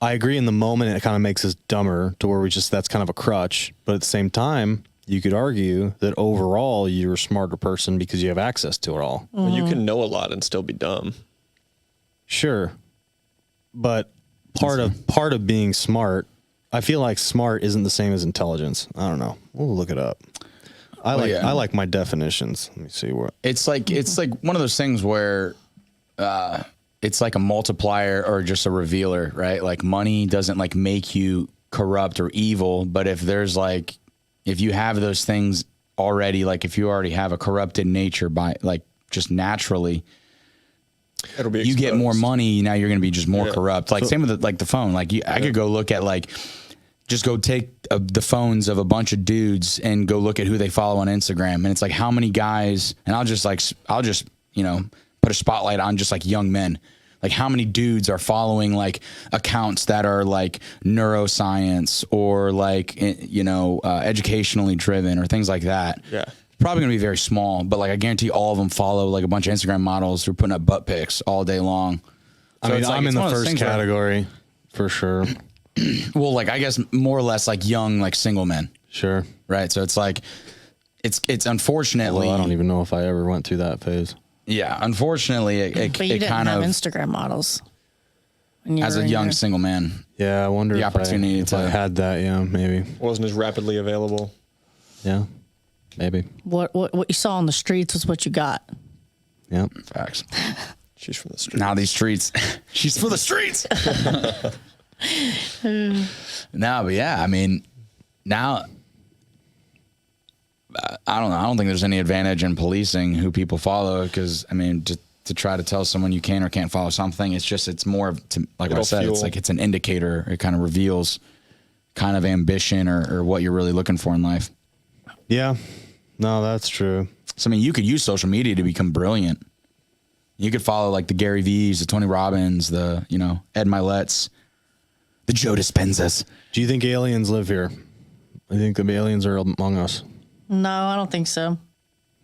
I agree, in the moment it kind of makes us dumber to where that's kind of a crutch. But at the same time, you could argue that overall you're a smarter person because you have access to it all. Well, you can know a lot and still be dumb. Sure. But part of being smart, I feel like smart isn't the same as intelligence. I don't know. We'll look it up. I like my definitions. Let me see what. It's like one of those things where it's like a multiplier or just a revealer, right? Like money doesn't like make you corrupt or evil, but if you have those things already, like if you already have a corrupted nature by like just naturally, It'll be you get more exposed. money. Now you're going to be just more Yeah. corrupt. Like same with the phone. Like I could go look at just go take the phones of a bunch of dudes and go look at who they follow on Instagram. And it's like, how many guys, and I'll just put a spotlight on just like young men. Like how many dudes are following like accounts that are like neuroscience or like, educationally driven or things like that. Yeah. Probably going to be very small, but like I guarantee all of them follow like a bunch of Instagram models who are putting up butt pics all day long. I So mean, it's like- I'm it's in the one of those first things where- category for sure. Well, like I guess more or less like young, like single men, Sure. right? So it's like, it's unfortunately, Well, I don't even know if I ever went through that phase. yeah, unfortunately, it But you didn't kind have of Instagram models. when you as were a in young your- single man. Yeah, I wonder The if opportunity if I to- had that. Yeah, maybe. Wasn't as rapidly available. Yeah, maybe. What you saw on the streets was what you got. Yeah. Facts. She's from the street. Now these streets, she's for the streets. No, but yeah, I mean, now I don't know. I don't think there's any advantage in policing who people follow because I mean, to try to tell someone you can or can't follow something, it's more of like I It'll said, it's fuel. like it's an indicator. It kind of reveals kind of ambition or what you're really looking for in life. Yeah. No, that's true. So I mean, you could use social media to become brilliant. You could follow like the Gary V's, the Tony Robbins, the Ed Milet's, the Joe Dispenzas. Do you think aliens live here? I think the aliens are among us. No, I don't think so.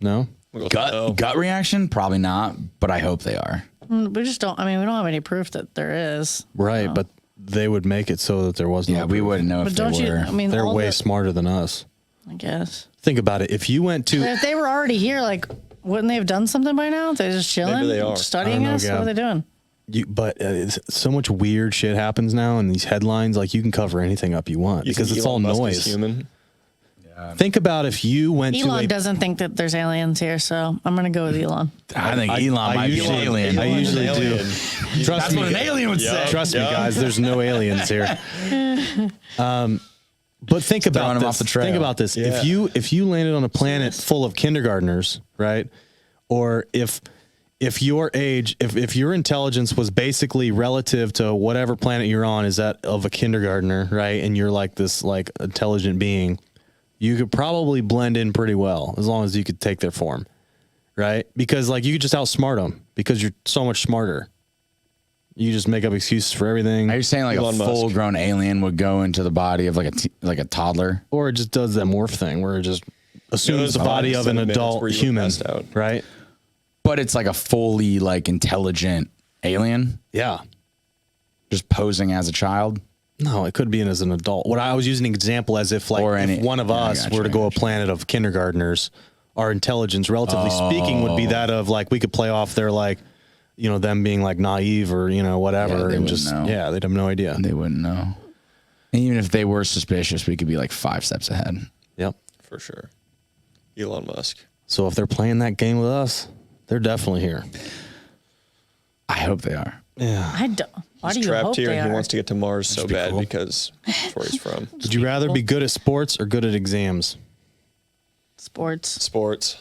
No? We'll go, "No." Gut reaction? Probably not, but I hope they are. We just don't. I mean, we don't have any proof that there is. Right, but they would make it so that there was no Yeah, we proof. wouldn't know But if don't they you? were. I mean, They're all way the- smarter than us. I guess. Think about it. If you went to If they were already here, like, wouldn't they have done something by now? They're just chilling, they are. I studying don't know, us. What Gab. are they doing? so much weird shit happens now in these headlines. Like you can cover anything up you want You because think it's all Elon Musk is noise. Human. Think about if you went Elon to a doesn't think that there's aliens here, so I'm gonna go with Elon. I think Elon I might be an usually- alien. I usually do. Trust That's me, what an alien would say. Trust me, Yeah. guys. There's no aliens here. But think throwing about them this. off the trail. Think about this. Yeah. If you landed on a planet full of kindergartners, right? or if your age, if your intelligence was basically relative to whatever planet you're on, is that of a kindergartner, right? And you're like this like intelligent being, you could probably blend in pretty well as long as you could take their form, right? Because like you could just outsmart them because you're so much smarter. You just make up excuses for everything. Are you saying like Elon a Musk. full-grown alien would go into the body of like a toddler? Or it just does that morph thing where it just assumes Goes the body 5 of to an 7 minutes adult where you human, passed out. right? But it's like a fully like intelligent alien Yeah. just posing as a child. No, it could be as an adult. What I was using an example as if like Or if any- one of yeah, I us gotcha, were to I go a gotcha. planet of kindergartners, our intelligence, relatively speaking, would be that of like we could play off their like, you know, them being like naive or, you know, whatever, Yeah, they and wouldn't just know. yeah, they'd have no idea. They wouldn't know. And even if they were suspicious, we could be like 5 steps ahead. Yep. For sure. Elon Musk. So if they're playing that game with us, they're definitely here. I hope they are. Yeah. I don't. Why do He's you hope trapped here they and he are? wants to get to Mars so be bad cool. because that's where he's from. Would you rather be good at sports or good at exams? Sports. Sports.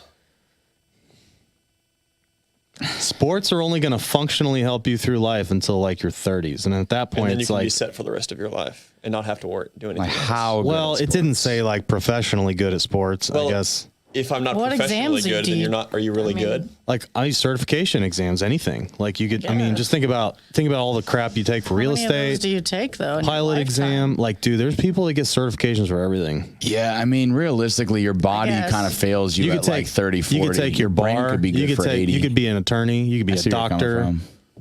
Sports are only going to functionally help you through life until like your 30s, and at that And point, then you it's can be like, set for the rest of your life and not have to work, do anything Like else. how? good well, at it didn't sports. say like professionally good at sports. I Well, guess If I'm not What professionally exams good, do then you- you're not. Are you really good? like I certification exams, anything. Like you could, I mean, Yeah. just think about all the crap you take for real How many of those estate, do you take though? in your pilot lifetime? exam. Like, dude, there's people that get certifications for everything. Yeah, I mean, realistically, your body guess. kind of fails you, You at could take like 30, 40. You could take your brain bar. could be good you could for take. 80. You could be an attorney. You could be I a see where you're coming doctor. from.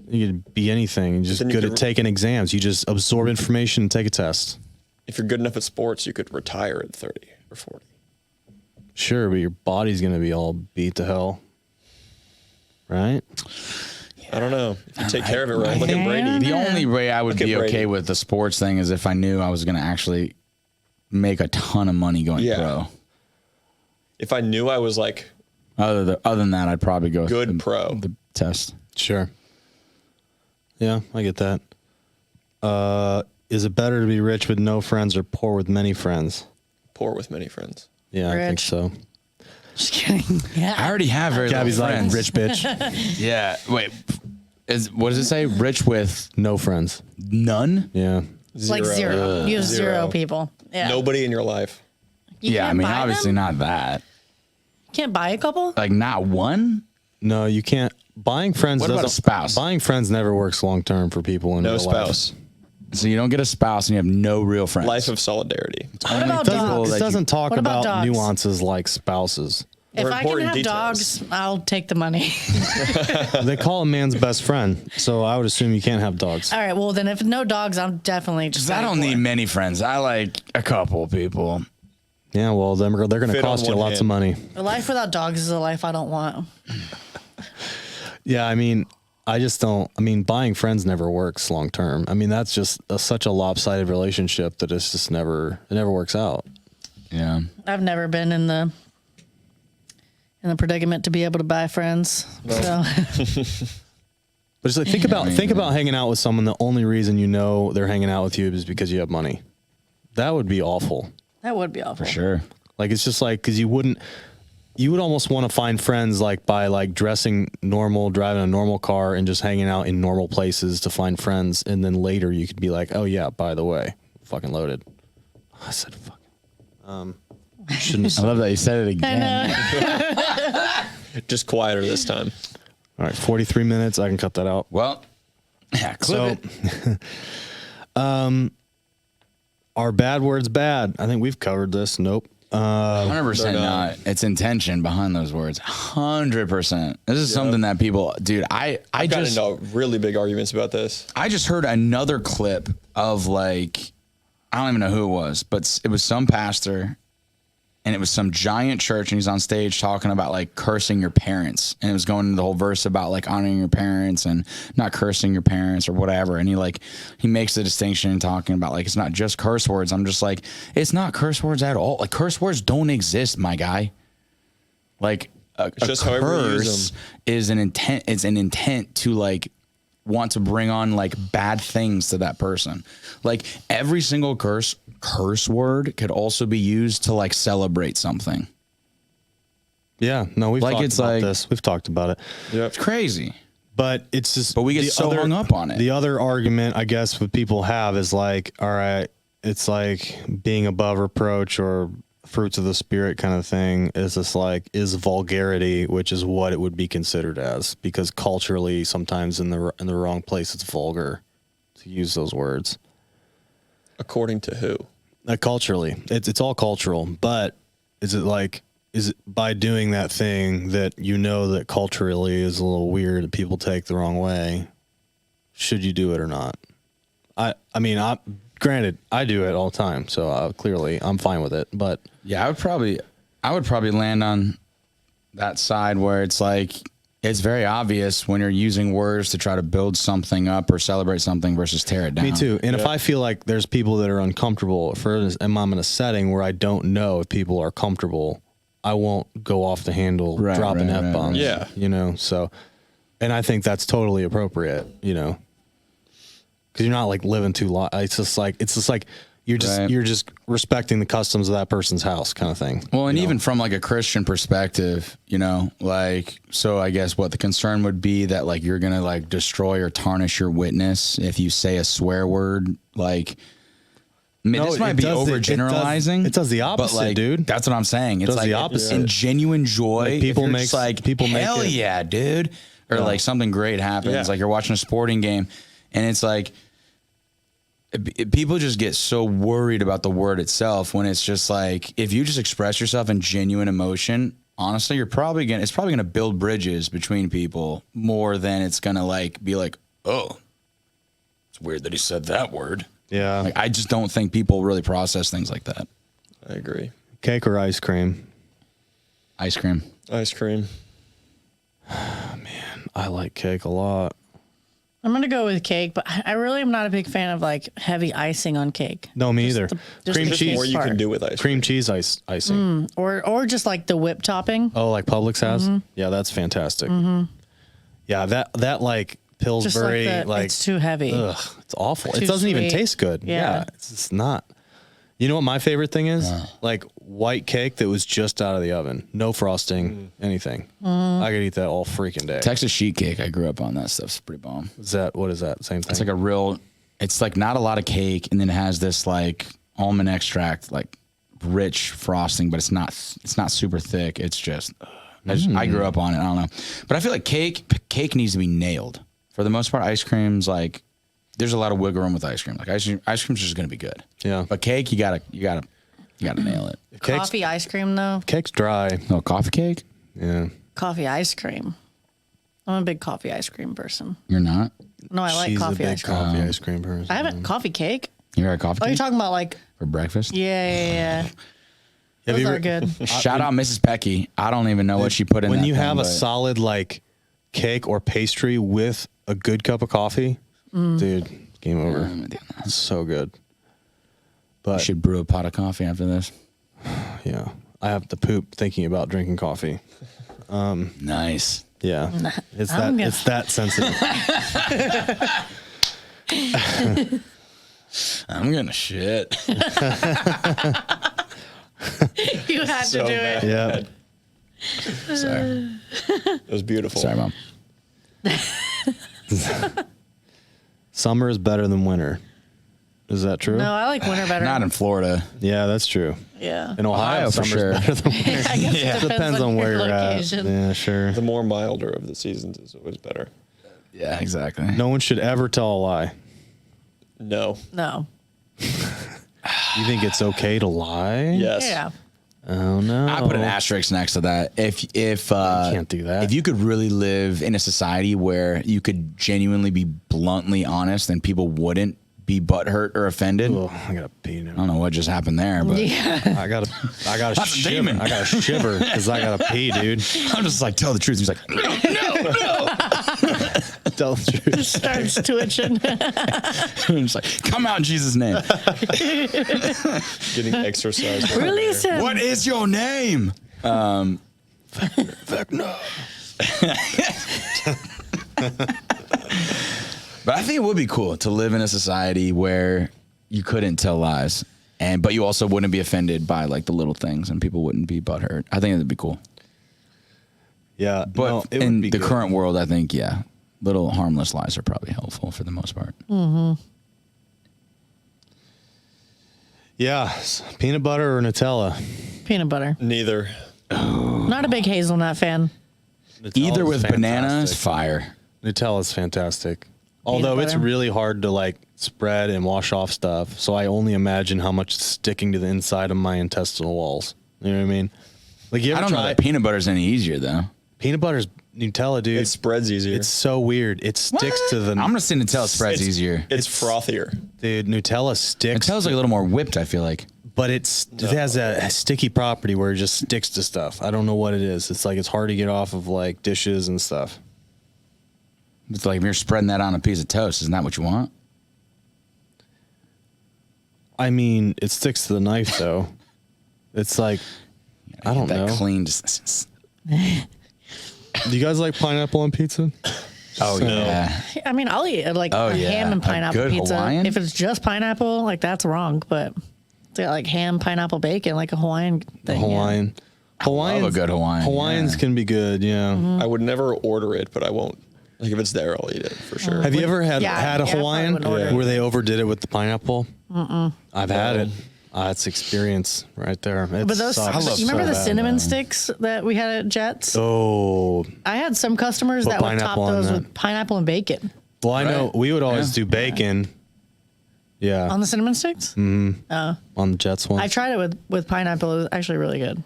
You could be anything. You're just Then you good could- at taking exams. You just absorb information and take a test. If you're good enough at sports, you could retire at 30 or 40. Sure, but your body's gonna be all beat to hell, right? I don't know. If you take care of it right, look at think- Brady. The only way I would Look at be Brady. okay with the sports thing is if I knew I was going to actually make a ton of money going Yeah. pro. If I knew I was like Other than that, I'd probably go with Good the, pro. the test. Sure. Yeah, I get that. Is it better to be rich with no friends or poor with many friends? poor with many friends. Yeah, I think Rich. so. Just kidding. Yeah. I already have very Gabby's little like friends. rich bitch, Yeah. Wait. What does it say? Rich with no friends. none? Yeah. Like zero. You have zero Zero. people. Yeah. Nobody in your life. You Yeah, I can't mean, buy obviously them? not that. Can't buy a couple? Like, not one? No, you can't. Buying friends. What about doesn't- a spouse? Buying friends never works long term for people in No real spouse. life. So you don't get a spouse and you have no real friends. Life of solidarity. What about It doesn't, dogs? it doesn't talk What about about dogs? nuances like spouses. If Or I can important have details. dogs, I'll take the money. They call a man's best friend, so I would assume you can't have dogs. All right. Well, then if no dogs, I'm definitely just. 'Cause I don't going need for it. many friends. I like a couple people. Yeah, well, they're going to Fit on cost you one lots of hand. money. A life without dogs is a life I don't want. Yeah, I mean, I just don't. I mean, buying friends never works long term. I mean, that's just such a lopsided relationship that it's just never works out. Yeah. I've never been in the predicament to be able to buy friends. So But it's like think about hanging out with someone. The only reason you know they're hanging out with you is because you have money. That would be awful. that would be awful. For sure. Like it's just like because you would almost want to find friends like by like dressing normal, driving a normal car, and just hanging out in normal places to find friends. And then later you could be like, oh yeah, by the way, fucking loaded. I said fucking. Shouldn't have I said. love that you said it again. Just quieter this time. All right, 43 minutes. I can cut that out. Well, yeah, clip So, it. are bad words bad? I think we've covered this. Nope. 100% They're not. not. It's intention behind those words. 100%. This is something that people, dude, I I've gotten just, into really big arguments about this. I just heard another clip of like, I don't even know who it was, but it was some pastor and it was some giant church and he's on stage talking about like cursing your parents. And it was going into the whole verse about like honoring your parents and not cursing your parents or whatever. And he makes the distinction and talking about like, it's not just curse words. I'm just like, it's not curse words at all. Like curse words don't exist, my guy. Like a just however you use curse them. is an intent. It's an intent to like want to bring on like bad things to that person. Like every single curse word could also be used to like celebrate something. Yeah, no, we've Like, talked it's about like- this. We've talked about it. Yep. It's crazy. But it's just. But we get the so hung up on it. The other argument, I guess, what people have is like, all right, it's like being above reproach or fruits of the spirit kind of thing. Is this like is vulgarity, which is what it would be considered as, because culturally, sometimes in the wrong place, it's vulgar to use those words. According to who? Culturally, it's all cultural. But is it by doing that thing that you know that culturally is a little weird that people take the wrong way? Should you do it or not? I mean, granted, I do it all the time, so clearly I'm fine with it. But Yeah, I would probably land on that side where it's like it's very obvious when you're using words to try to build something up or celebrate something versus tear it down. me too. And if I feel like there's people that are uncomfortable, and I'm in a setting where I don't know if people are comfortable, I won't go off the handle Right, dropping right, F-bombs. right. Yeah. So, and I think that's totally appropriate, because you're not like living too long. It's just like Right. you're just respecting the customs of that person's house kind of thing. Well, and even from like a Christian perspective, like, so I guess what the concern would be that like you're going to like destroy or tarnish your witness if you say a swear word. Like, I mean, No, this might it be does the- overgeneralizing. it does the opposite, but like, dude. That's what I'm saying. It's does like the opposite. in genuine joy. Like, people if you're make- just like people make hell it- yeah, dude, or like something great happens. Yeah. Like you're watching a sporting game, and it's like. People just get so worried about the word itself when it's just like if you just express yourself in genuine emotion, honestly, it's probably gonna build bridges between people more than it's gonna like be like, oh, it's weird that he said that word. Yeah. Like, I just don't think people really process things like that. I agree. Cake or ice cream? Ice cream. Ice cream. I like cake a lot. I'm gonna go with cake, but I really am not a big fan of like heavy icing on cake. No, me either. just Cream the cheese. cake Or you part. can do with ice Cream cheese icing. or just like the whipped topping. Oh, like Publix has? Mm-hmm. Yeah, that's fantastic. Yeah, that like Just like Pillsbury, that, like it's too heavy. ugh, it's awful. It Too doesn't even sweet. taste good. Yeah. It's just not. You know what my favorite thing is? Like white cake that was just out of the oven, no frosting, anything. I could eat that all freaking day. Texas sheet cake. I grew up on that stuff's pretty bomb. What is that? Same thing. It's like it's like not a lot of cake, and then it has this like almond extract, like rich frosting, but it's not super thick. It's just, I grew up on it. I don't know, but I feel like cake needs to be nailed for the most part. Ice cream's like, there's a lot of wiggle room with ice cream. Like ice cream's just gonna be good. Yeah. But cake, you gotta nail it. Coffee ice cream though. Cake's dry. No coffee cake. Yeah. Coffee ice cream. I'm a big coffee ice cream person. You're not. No, I like She's coffee a big ice cream. coffee ice cream person. I haven't coffee cake. You had coffee Oh, cake you're talking about like for breakfast? yeah. Have Those you are ever- good. Shout out Mrs. Pecky. I don't even know what she put in. when that you thing, have a but- solid like cake or pastry with a good cup of coffee, dude, game over. It's so good. I But should brew a pot of coffee after this. yeah, I have to poop thinking about drinking coffee. Nice. Yeah, it's I'm gonna- that sensitive. I'm gonna shit. You had to do it. Yeah, Sorry. It was beautiful. Sorry, Mom. summer is better than winter. Is that true? No, I like winter better. Not in Florida. Yeah, that's true. yeah. In Ohio, Ohio, for summer's sure. better than winter. I guess it Depends on where your you're location. at. Yeah, sure. The more milder of the seasons is always better. Yeah, exactly. No one should ever tell a lie. No. No. You think it's okay to lie? Yes. Yeah. Oh no. I put an asterisk next to that. If can't do that. If you could really live in a society where you could genuinely be bluntly honest and people wouldn't be butthurt or offended, Oh, I gotta pee I now. don't know what just happened there, but I gotta That's a shiver. demon. I gotta shiver because I gotta pee, dude. I'm just like, tell the truth. He's like, Tell the truth. Starts twitching. I'm just like, come out in Jesus' name. Getting exercise. Release him. What is your name? But I think it would be cool to live in a society where you couldn't tell lies, but you also wouldn't be offended by like the little things, and people wouldn't be butthurt. I think it'd be cool. Yeah, But no, it in would be the good. current world, I think, yeah, little harmless lies are probably helpful for the most part. Yeah, peanut butter or Nutella. Peanut butter. Neither. Not a big hazelnut fan. Either Nutella's with bananas, fantastic. fire. Nutella's fantastic. Although it's butter. really hard to like spread and wash off stuff, so I only imagine how much is sticking to the inside of my intestinal walls. You know what I mean? Like you I ever don't know try that peanut butter's any easier though. peanut butter's Nutella, dude? It spreads easier. It's so weird. It sticks to the. I'm gonna say Nutella spreads easier. It's frothier. Dude, Nutella sticks. Nutella's like a little more whipped. I feel like. But it has a sticky property where it just sticks to stuff. I don't know what it is. It's like it's hard to get off of like dishes and stuff. It's like if you're spreading that on a piece of toast, isn't that what you want? I mean, it sticks to the knife though. It's like I don't that know. clean. Do you guys like pineapple on pizza? Oh yeah. I mean, I'll eat like Oh, a yeah. ham and A pineapple good pizza. Hawaiian? If it's just pineapple, like that's wrong. But it's got like ham, pineapple, bacon, like a Hawaiian thing. yeah. Hawaiian. Hawaiians, a good Hawaiian, Hawaiians yeah. can be good, yeah. I would never order it, but I won't. Like if it's there, I'll eat it for sure. Have you ever had Yeah, a yeah, I probably Hawaiian wouldn't order it. where they overdid it with the pineapple? I've had it. It's experience right there. It But those, sucks you remember so the bad. cinnamon sticks that we had at Jets? Oh, I had some customers Put that would top pineapple on those that. with pineapple and bacon well, I know Right. we would always Yeah. do bacon. Yeah, on the cinnamon sticks. on the Jets one. I tried it with pineapple. It was actually really good.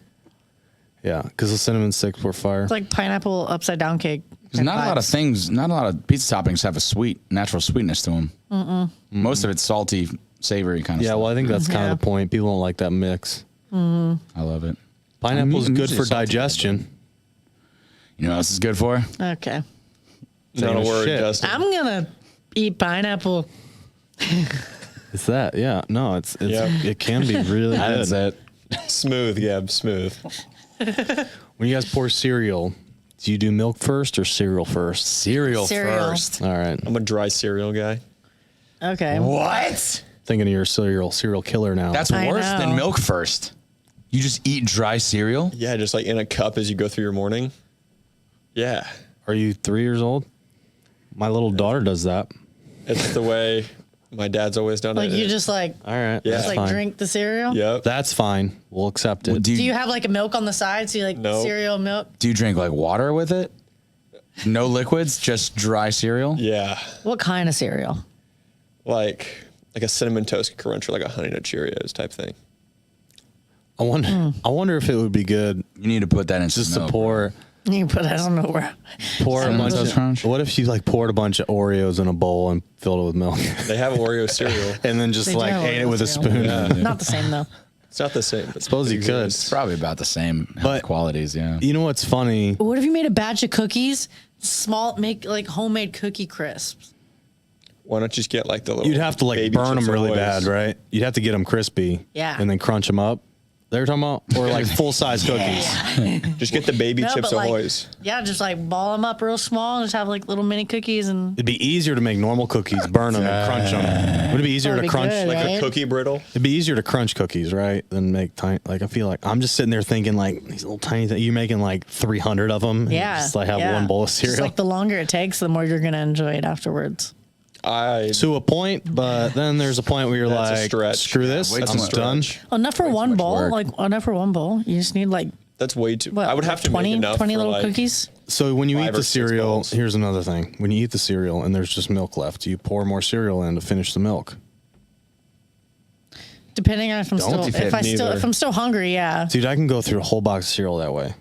Yeah, because the cinnamon sticks were fire. It's like pineapple upside down cake. There's not a lot of things. Not a lot of pizza toppings have a natural sweetness to them. Most of it's salty, savory kind of Yeah, stuff. well, I think that's kind Yeah. of the point. People don't like that mix. I love it. Pineapple's I'm good usually for a salty guy, digestion. You know what else is good for? Okay. Not a Saying word, shit. Justin. I'm going to eat pineapple. It's that, yeah. No, it's Yeah. it can be really good. That's it. Smooth, Gab, smooth. When you guys pour cereal, do you do milk first or cereal first? Cereal Cereal. first. All right, I'm a dry cereal guy. Okay. What? thinking of your serial killer now. That's I worse than know. milk first. You just eat dry cereal? Yeah, just like in a cup as you go through your morning. Yeah. Are you 3 years old? My little daughter does that. It's the way my dad's always done Like it. you just like, All right, Yeah. that's just like fine. drink the cereal? Yep. That's fine. We'll accept it. Do Do you, you have like a milk on the side? So you like Nope. cereal milk? do you drink like water with it? No liquids, just dry cereal? Yeah. What kind of cereal? Like a cinnamon toast crunch or like a Honey Nut Cheerios type thing. I wonder if it would be good You need to put that in just some to milk. pour You put I don't know where. a Cinnamon bunch Toast of. Crunch? What if you like poured a bunch of Oreos in a bowl and filled it with milk, They have Oreo cereal. and then just They do like have ate it Oreo with a cereal. spoon? Not the same though. It's not the same. But Suppose you could. It's probably about the same health But- qualities, yeah. You know what's funny? What if you made a batch of cookies? Make like homemade cookie crisps. Why not just get like the little You'd have to like baby burn Chips them really Ahoys? bad, right? You'd have to get them crispy, Yeah. and then crunch them up. They're talking about, or like full size cookies. Just get the baby No, Chips but, like, Ahoys. Yeah, just like ball them up real small and just have like little mini cookies and It'd be easier to make normal cookies, burn them, and crunch them. Would it be easier That'd to be crunch? good, Like right? a cookie brittle. It'd be easier to crunch cookies, right, than make tiny. Like I feel like I'm just sitting there thinking like these little tiny things. You're making like 300 of them. And yeah. just like have yeah. one bowl of Just cereal. like the longer it takes, the more you're gonna enjoy it afterwards. To a point, but then there's a point where you're That's a like, stretch. screw this, way I'm too much. done. Enough for one much bowl. work. Like enough for one bowl. You just need like That's way too. what? I would have to 20, make enough 20 for little like, cookies. So when you 5 eat or the 6 cereal, bowls. here's another thing. When you eat the cereal and there's just milk left, do you pour more cereal in to finish the milk? Depending on if I'm Don't still you neither. if I'm still hungry, yeah. Dude, I can go through a whole box of cereal that way.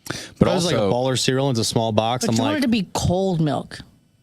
But If I was like a also, baller cereal into a small box, But I'm you want like, it to be cold milk.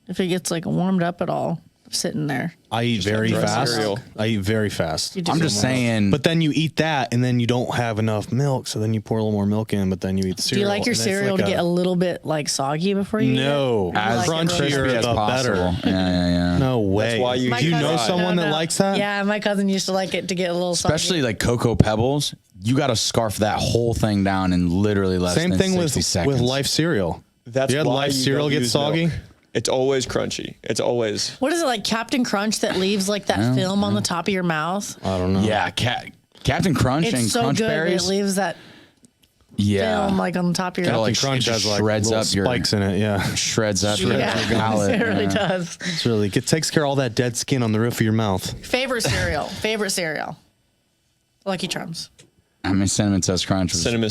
If it gets like warmed up at all, sitting there. I eat very dry fast. cereal. I eat very fast. You do I'm just warm up. saying, But then you eat that, and then you don't have enough milk, so then you pour a little more milk in, but then you eat the Do cereal. you like your and it's cereal like to get a little bit like soggy before you eat No. it? As You like it crunchier really- crispy as the possible. better. Yeah. No way. why you Do you My know cousin- someone that No. likes that? Yeah, my cousin used to like it to get a little Especially soggy. like Cocoa Pebbles. You got to scarf that whole thing down in literally less Same than thing 60 with seconds. Life cereal. That's you had why Life you cereal don't get use soggy? milk. It's always crunchy. It's always. What is it like Captain Crunch that leaves like that film on the top of your mouth? I don't know. Yeah, Captain Crunch It's and so Crunch good that Berries. it leaves that Yeah. film like on the top of your It'll, head. like, Crunch it has like shreds little up your- spikes in it. Yeah, Shreds up your Yeah, palate. it really yeah. does. it's really it takes care of all that dead skin on the roof of your mouth. Favorite cereal. Favorite cereal. Lucky Charms. I mean, Cinnamon Toast Crunch was, Cinnamon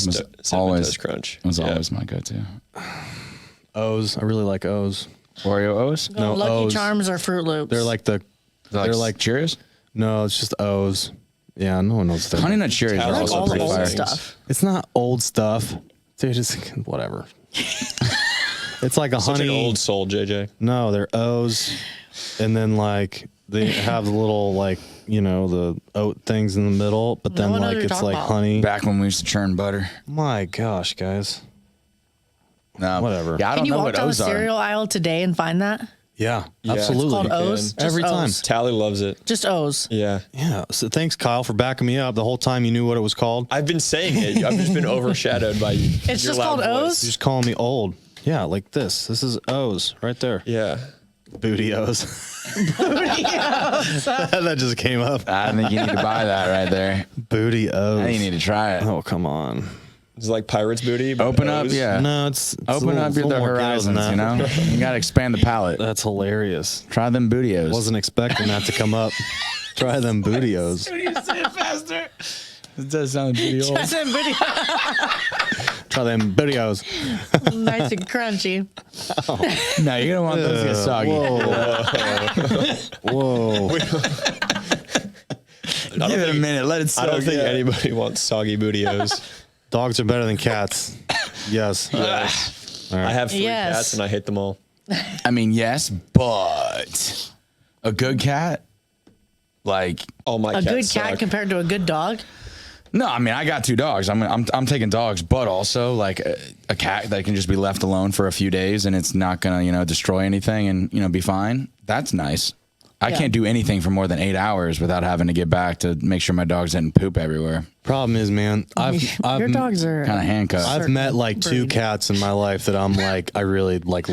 always Toast Crunch. was Yeah. always my go-to. O's. I really like O's. Oreo O's? No, Lucky O's. Charms or Fruit Loops. They're like the. They're like Cheerios? No, it's just O's. Yeah, no one knows that. Honey Nut Cheerios I are like also all the pretty old fire. stuff. It's not old stuff. They're just whatever. It's like a Such honey. an old soul, JJ. No, they're O's, and then like they have the little like the oat things in the middle, but then one knows like what you're it's talking like about. honey. Back when we used to churn butter. My gosh, guys. No, Whatever. Yeah, I Can don't you know walk what down the O's are. cereal aisle today and find that? Yeah, Yeah, it's absolutely. Called You O's? can. Just Every time. O's. Tally loves it. Just O's. Yeah. Yeah. So thanks, Kyle, for backing me up. The whole time you knew what it was called. I've been saying it. I've just been overshadowed by you. It's just called You're O's? just calling me old. Yeah, like this. This is O's right there. Yeah. Booty O's. That just came up. I think you need to buy that right there. Booty O's. I think you need to try it. Oh, come on. It's like Pirate's Booty. but Open up, O's. yeah. No, it's a Open little- up it's a your little more ghetto than horizons, that. You got to expand the palate. That's hilarious. Try them bootios. Wasn't expecting that to come up. Try them bootios. faster. It does sound pretty old. That's in video. Try them bootios. Nice and crunchy. No, you're going to want those to get soggy. Whoa. Give it a minute. Let it soak. I don't think in. anybody wants soggy bootios. Dogs are better than cats. Yes. I have 3 Yes. cats and I hate them all. I mean, yes, but a good cat, like, All my A cats good cat suck. compared to a good dog. no, I mean, I got 2 dogs. I'm taking dogs, but also like a cat that can just be left alone for a few days and it's not gonna, destroy anything and, be fine. That's nice. I Yeah. can't do anything for more than 8 hours without having to get back to make sure my dogs didn't poop everywhere. Problem is, man, Your dogs are Kind of handcuffed. I've met like 2 breed. cats in my life that I'm like, I really like.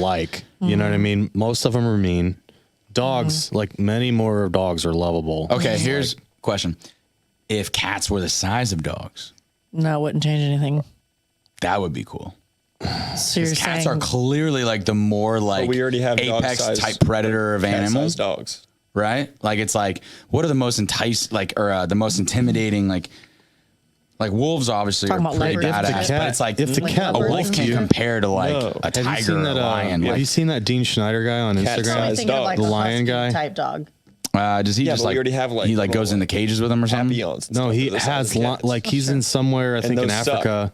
You know what I mean? Most of them are mean. Dogs, like many more dogs are lovable. Okay, here's a question. If cats were the size of dogs, No, it wouldn't change anything. that would be cool. So you're Cats saying are clearly like the more like we already have apex dog-sized- type predator of Cat-sized animals, dogs. right? Like it's like what are the most the most intimidating like wolves obviously Talking are about pretty leopards. badass, but it's like if the Like cat a wolf leopards? can't you, compare to like No. a have you tiger seen or that? a lion. Have Like, you seen that Dean Schneider guy on Cat-sized Instagram? dog. thinking of like The a lion husky guy? type dog. does he Yeah, just but like we already have, like, he like goes little in the cages with them or something? Ambiance and No, stuff he for the size has of cats. like he's in somewhere I think in those suck. Africa,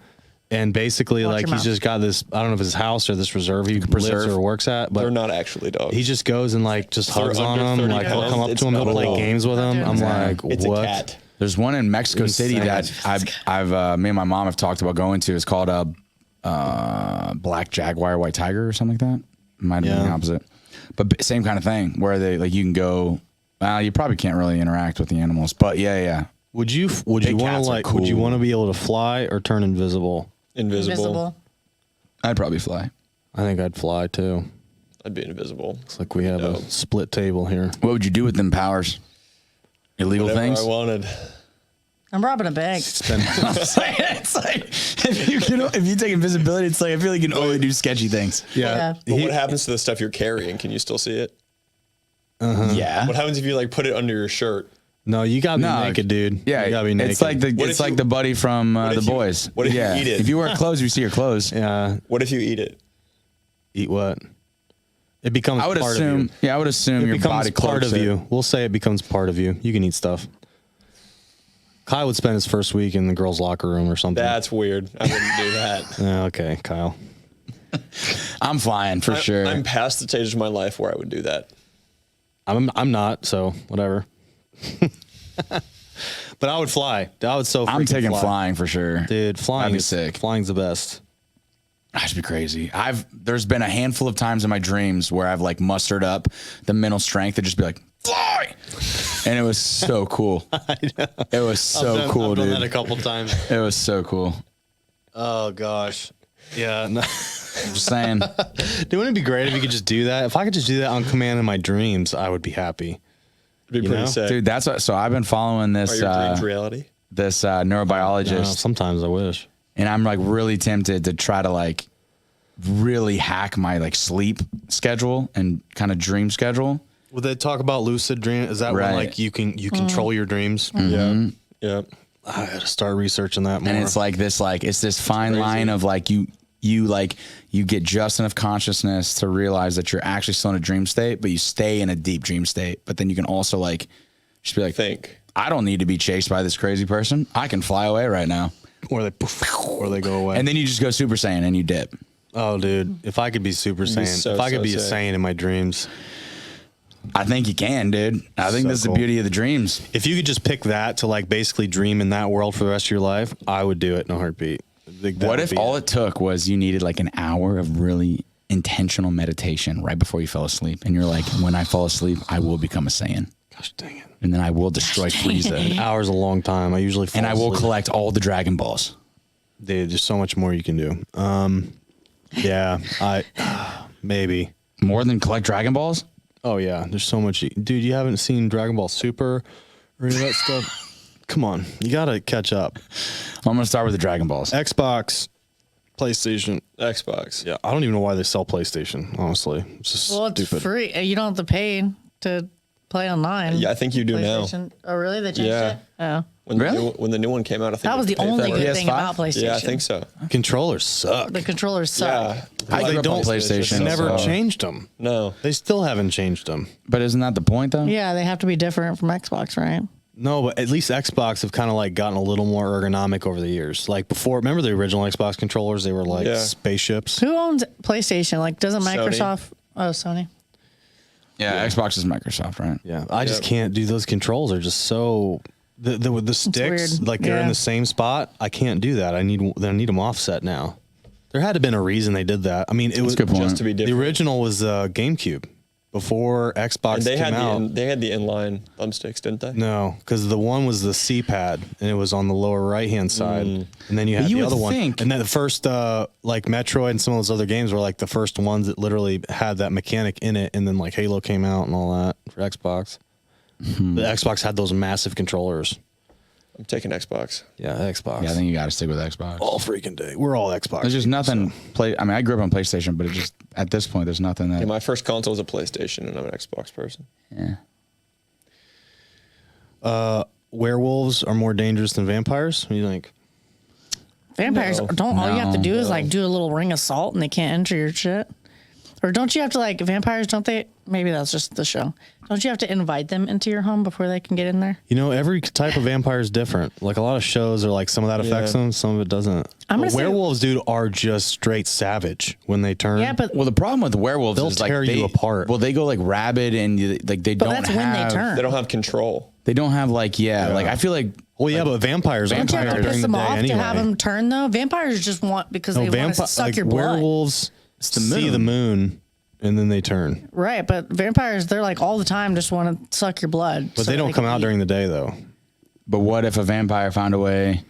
and basically Watch like your he's mouth. just got this. I don't know if it's his house or this reserve he lives preserve. or works at, but They're not actually dogs. he just goes and like just They're hugs on under him. 30 Like he'll pounds. come up It's to him, he'll not a play dog. games with him. I'm like, it's what? a cat. There's one in Mexico City that I've me and my mom have talked about going to. It's called a black jaguar, white tiger, or something like that. Might have been the Yeah. opposite, but same kind of thing where they like you can go. Well, you probably can't really interact with the animals, but yeah. Would you Big want to cats are like? Would you cool. want to be able to fly or turn invisible? Invisible. I'd probably fly. I think I'd fly too. I'd be invisible. It's like we have No. a split table here. What would you do with them powers? Illegal Whatever things? I wanted. I'm robbing a bank. It's like if you take invisibility, it's like I feel like you can only do sketchy things. Yeah. But what happens to the stuff you're carrying? Can you still see it? Yeah. What happens if you like put it under your shirt? No, you gotta be No, naked, dude. Yeah, you gotta be naked. it's like What if you- the buddy from what the if you- boys. what if you yeah. eat it? If you wear clothes, you see your clothes. yeah. What if you eat it? Eat what? It becomes I would part of assume. you. Yeah, I would assume It your becomes body part cloaks of it. you. We'll say it becomes part of you. You can eat stuff. Kyle would spend his first week in the girls' locker room or something. That's weird. I wouldn't do that. Yeah, okay, Kyle. I'm flying for sure. I'm past the stage of my life where I would do that. I'm not, so whatever. But I would fly. I would so. I'm freaking taking fly. flying for sure. Dude. Flying That'd be is sick. Flying's the best. That'd be crazy. There's been a handful of times in my dreams where I've like mustered up the mental strength to just be like fly, and it was so cool. It was so cool, I've done dude. that a couple times. It was so cool. Oh gosh. Yeah. No. Just saying. Dude, wouldn't it be great if you could just do that? If I could just do that on command in my dreams, I would be happy. It'd be pretty know? sick. Dude, that's what. So I've been following Are this your dreams reality? this neurobiologist, Sometimes I wish. and I'm like really tempted to try to like really hack my like sleep schedule and kind of dream schedule. Would they talk about lucid dream? Is that Right. when like you control your dreams? Yeah. Yeah. I gotta start researching that more. And it's like this, like it's this fine crazy. line of like you get just enough consciousness to realize that you're actually still in a dream state, but you stay in a deep dream state. But then you can also like just be like, Think. I don't need to be chased by this crazy person. I can fly away right now. or they poof, or they go away. And then you just go Super Saiyan and you dip. oh, dude, if I could be Super Saiyan, so, if I could so be a sick. Saiyan in my dreams, I think you can, dude. I think So this is cool. the beauty of the dreams. if you could just pick that to like basically dream in that world for the rest of your life, I would do it in a heartbeat. What if all it took was you needed like an hour of really intentional meditation right before you fell asleep? And you're like, when I fall asleep, I will become a Saiyan. Gosh dang it. And then I will destroy Frieza. An hour's a long time. I usually fall And I will asleep. collect all the Dragon Balls. Dude, there's so much more you can do. Yeah, maybe. More than collect Dragon Balls? Oh yeah, there's so much. Dude, you haven't seen Dragon Ball Super or any of that stuff? Come on, you gotta catch up. I'm going to start with the Dragon Balls. Xbox, PlayStation. Xbox. Yeah, I don't even know why they sell PlayStation. Honestly, it's just Well, it's stupid. free. You don't have to pay to play online. Yeah, I think you do now. PlayStation. Oh, really? They changed Yeah. it? Oh. When the new one came out, I think That you was had the to pay only for good it. thing PS5? about PlayStation. Yeah, I think so. Controllers suck. The controllers suck. Yeah. I They grew up on don't- PlayStation. They never so- changed them. No. They still haven't changed them. But isn't that the point, though? Yeah, they have to be different from Xbox, right? No, but at least Xbox have kind of like gotten a little more ergonomic over the years. Like before, remember the original Xbox controllers? They were like Yeah. spaceships. Who owns PlayStation? Like, doesn't Sony. Microsoft? Oh, Sony. Yeah, Xbox is Microsoft, right? Yeah, I just Yep. can't do those controls. Are just so the sticks weird. like they're in Yeah. the same spot. I can't do that. I need them offset now. There had to have been a reason they did that. I mean, it was a good point. Just to be the different. original was GameCube before Xbox And they came out. had the inline thumbsticks, didn't they? No, because the one was the C-pad and it was on the lower right-hand side, and then you had you the would other one. think- And then the first, like Metroid and some of those other games were like the first ones that literally had that mechanic in it. And then like Halo came out and all that for Xbox. The Xbox had those massive controllers. I'm taking Xbox. Yeah, Xbox. Yeah, I think you got to stick with Xbox. all freaking day. We're all Xbox. There's just people, nothing. so. I mean, I grew up on PlayStation, but it just at this point, there's nothing that. Yeah, my first console was a PlayStation, and I'm an Xbox person. Yeah. Werewolves are more dangerous than vampires. What do you think? Vampires No. don't. All you have to do is No. like do a little ring assault, and they can't enter your shit. Or don't you have to like vampires? Don't they? Maybe that's just the show. Don't you have to invite them into your home before they can get in there? You know, every type of vampire is different. Like a lot of shows are like some of that affects Yeah. them, some of it doesn't. I'm But gonna say- werewolves, dude, are just straight savage when they turn. Yeah, but Well, the problem with werewolves They'll is like tear you apart. Well, they go like rabid and like they but don't that's have. when they turn. They don't have control. They don't have like like I feel like Well, yeah, but vampires aren't Don't you have to tired piss during the them day off anyway. to have them turn though? Vampires just want because No, they want to suck like your blood. werewolves the see moon. the moon and then they turn. Right, but vampires, they're like all the time just want to suck your blood. But they don't come out during the day though. But what if a vampire found a way?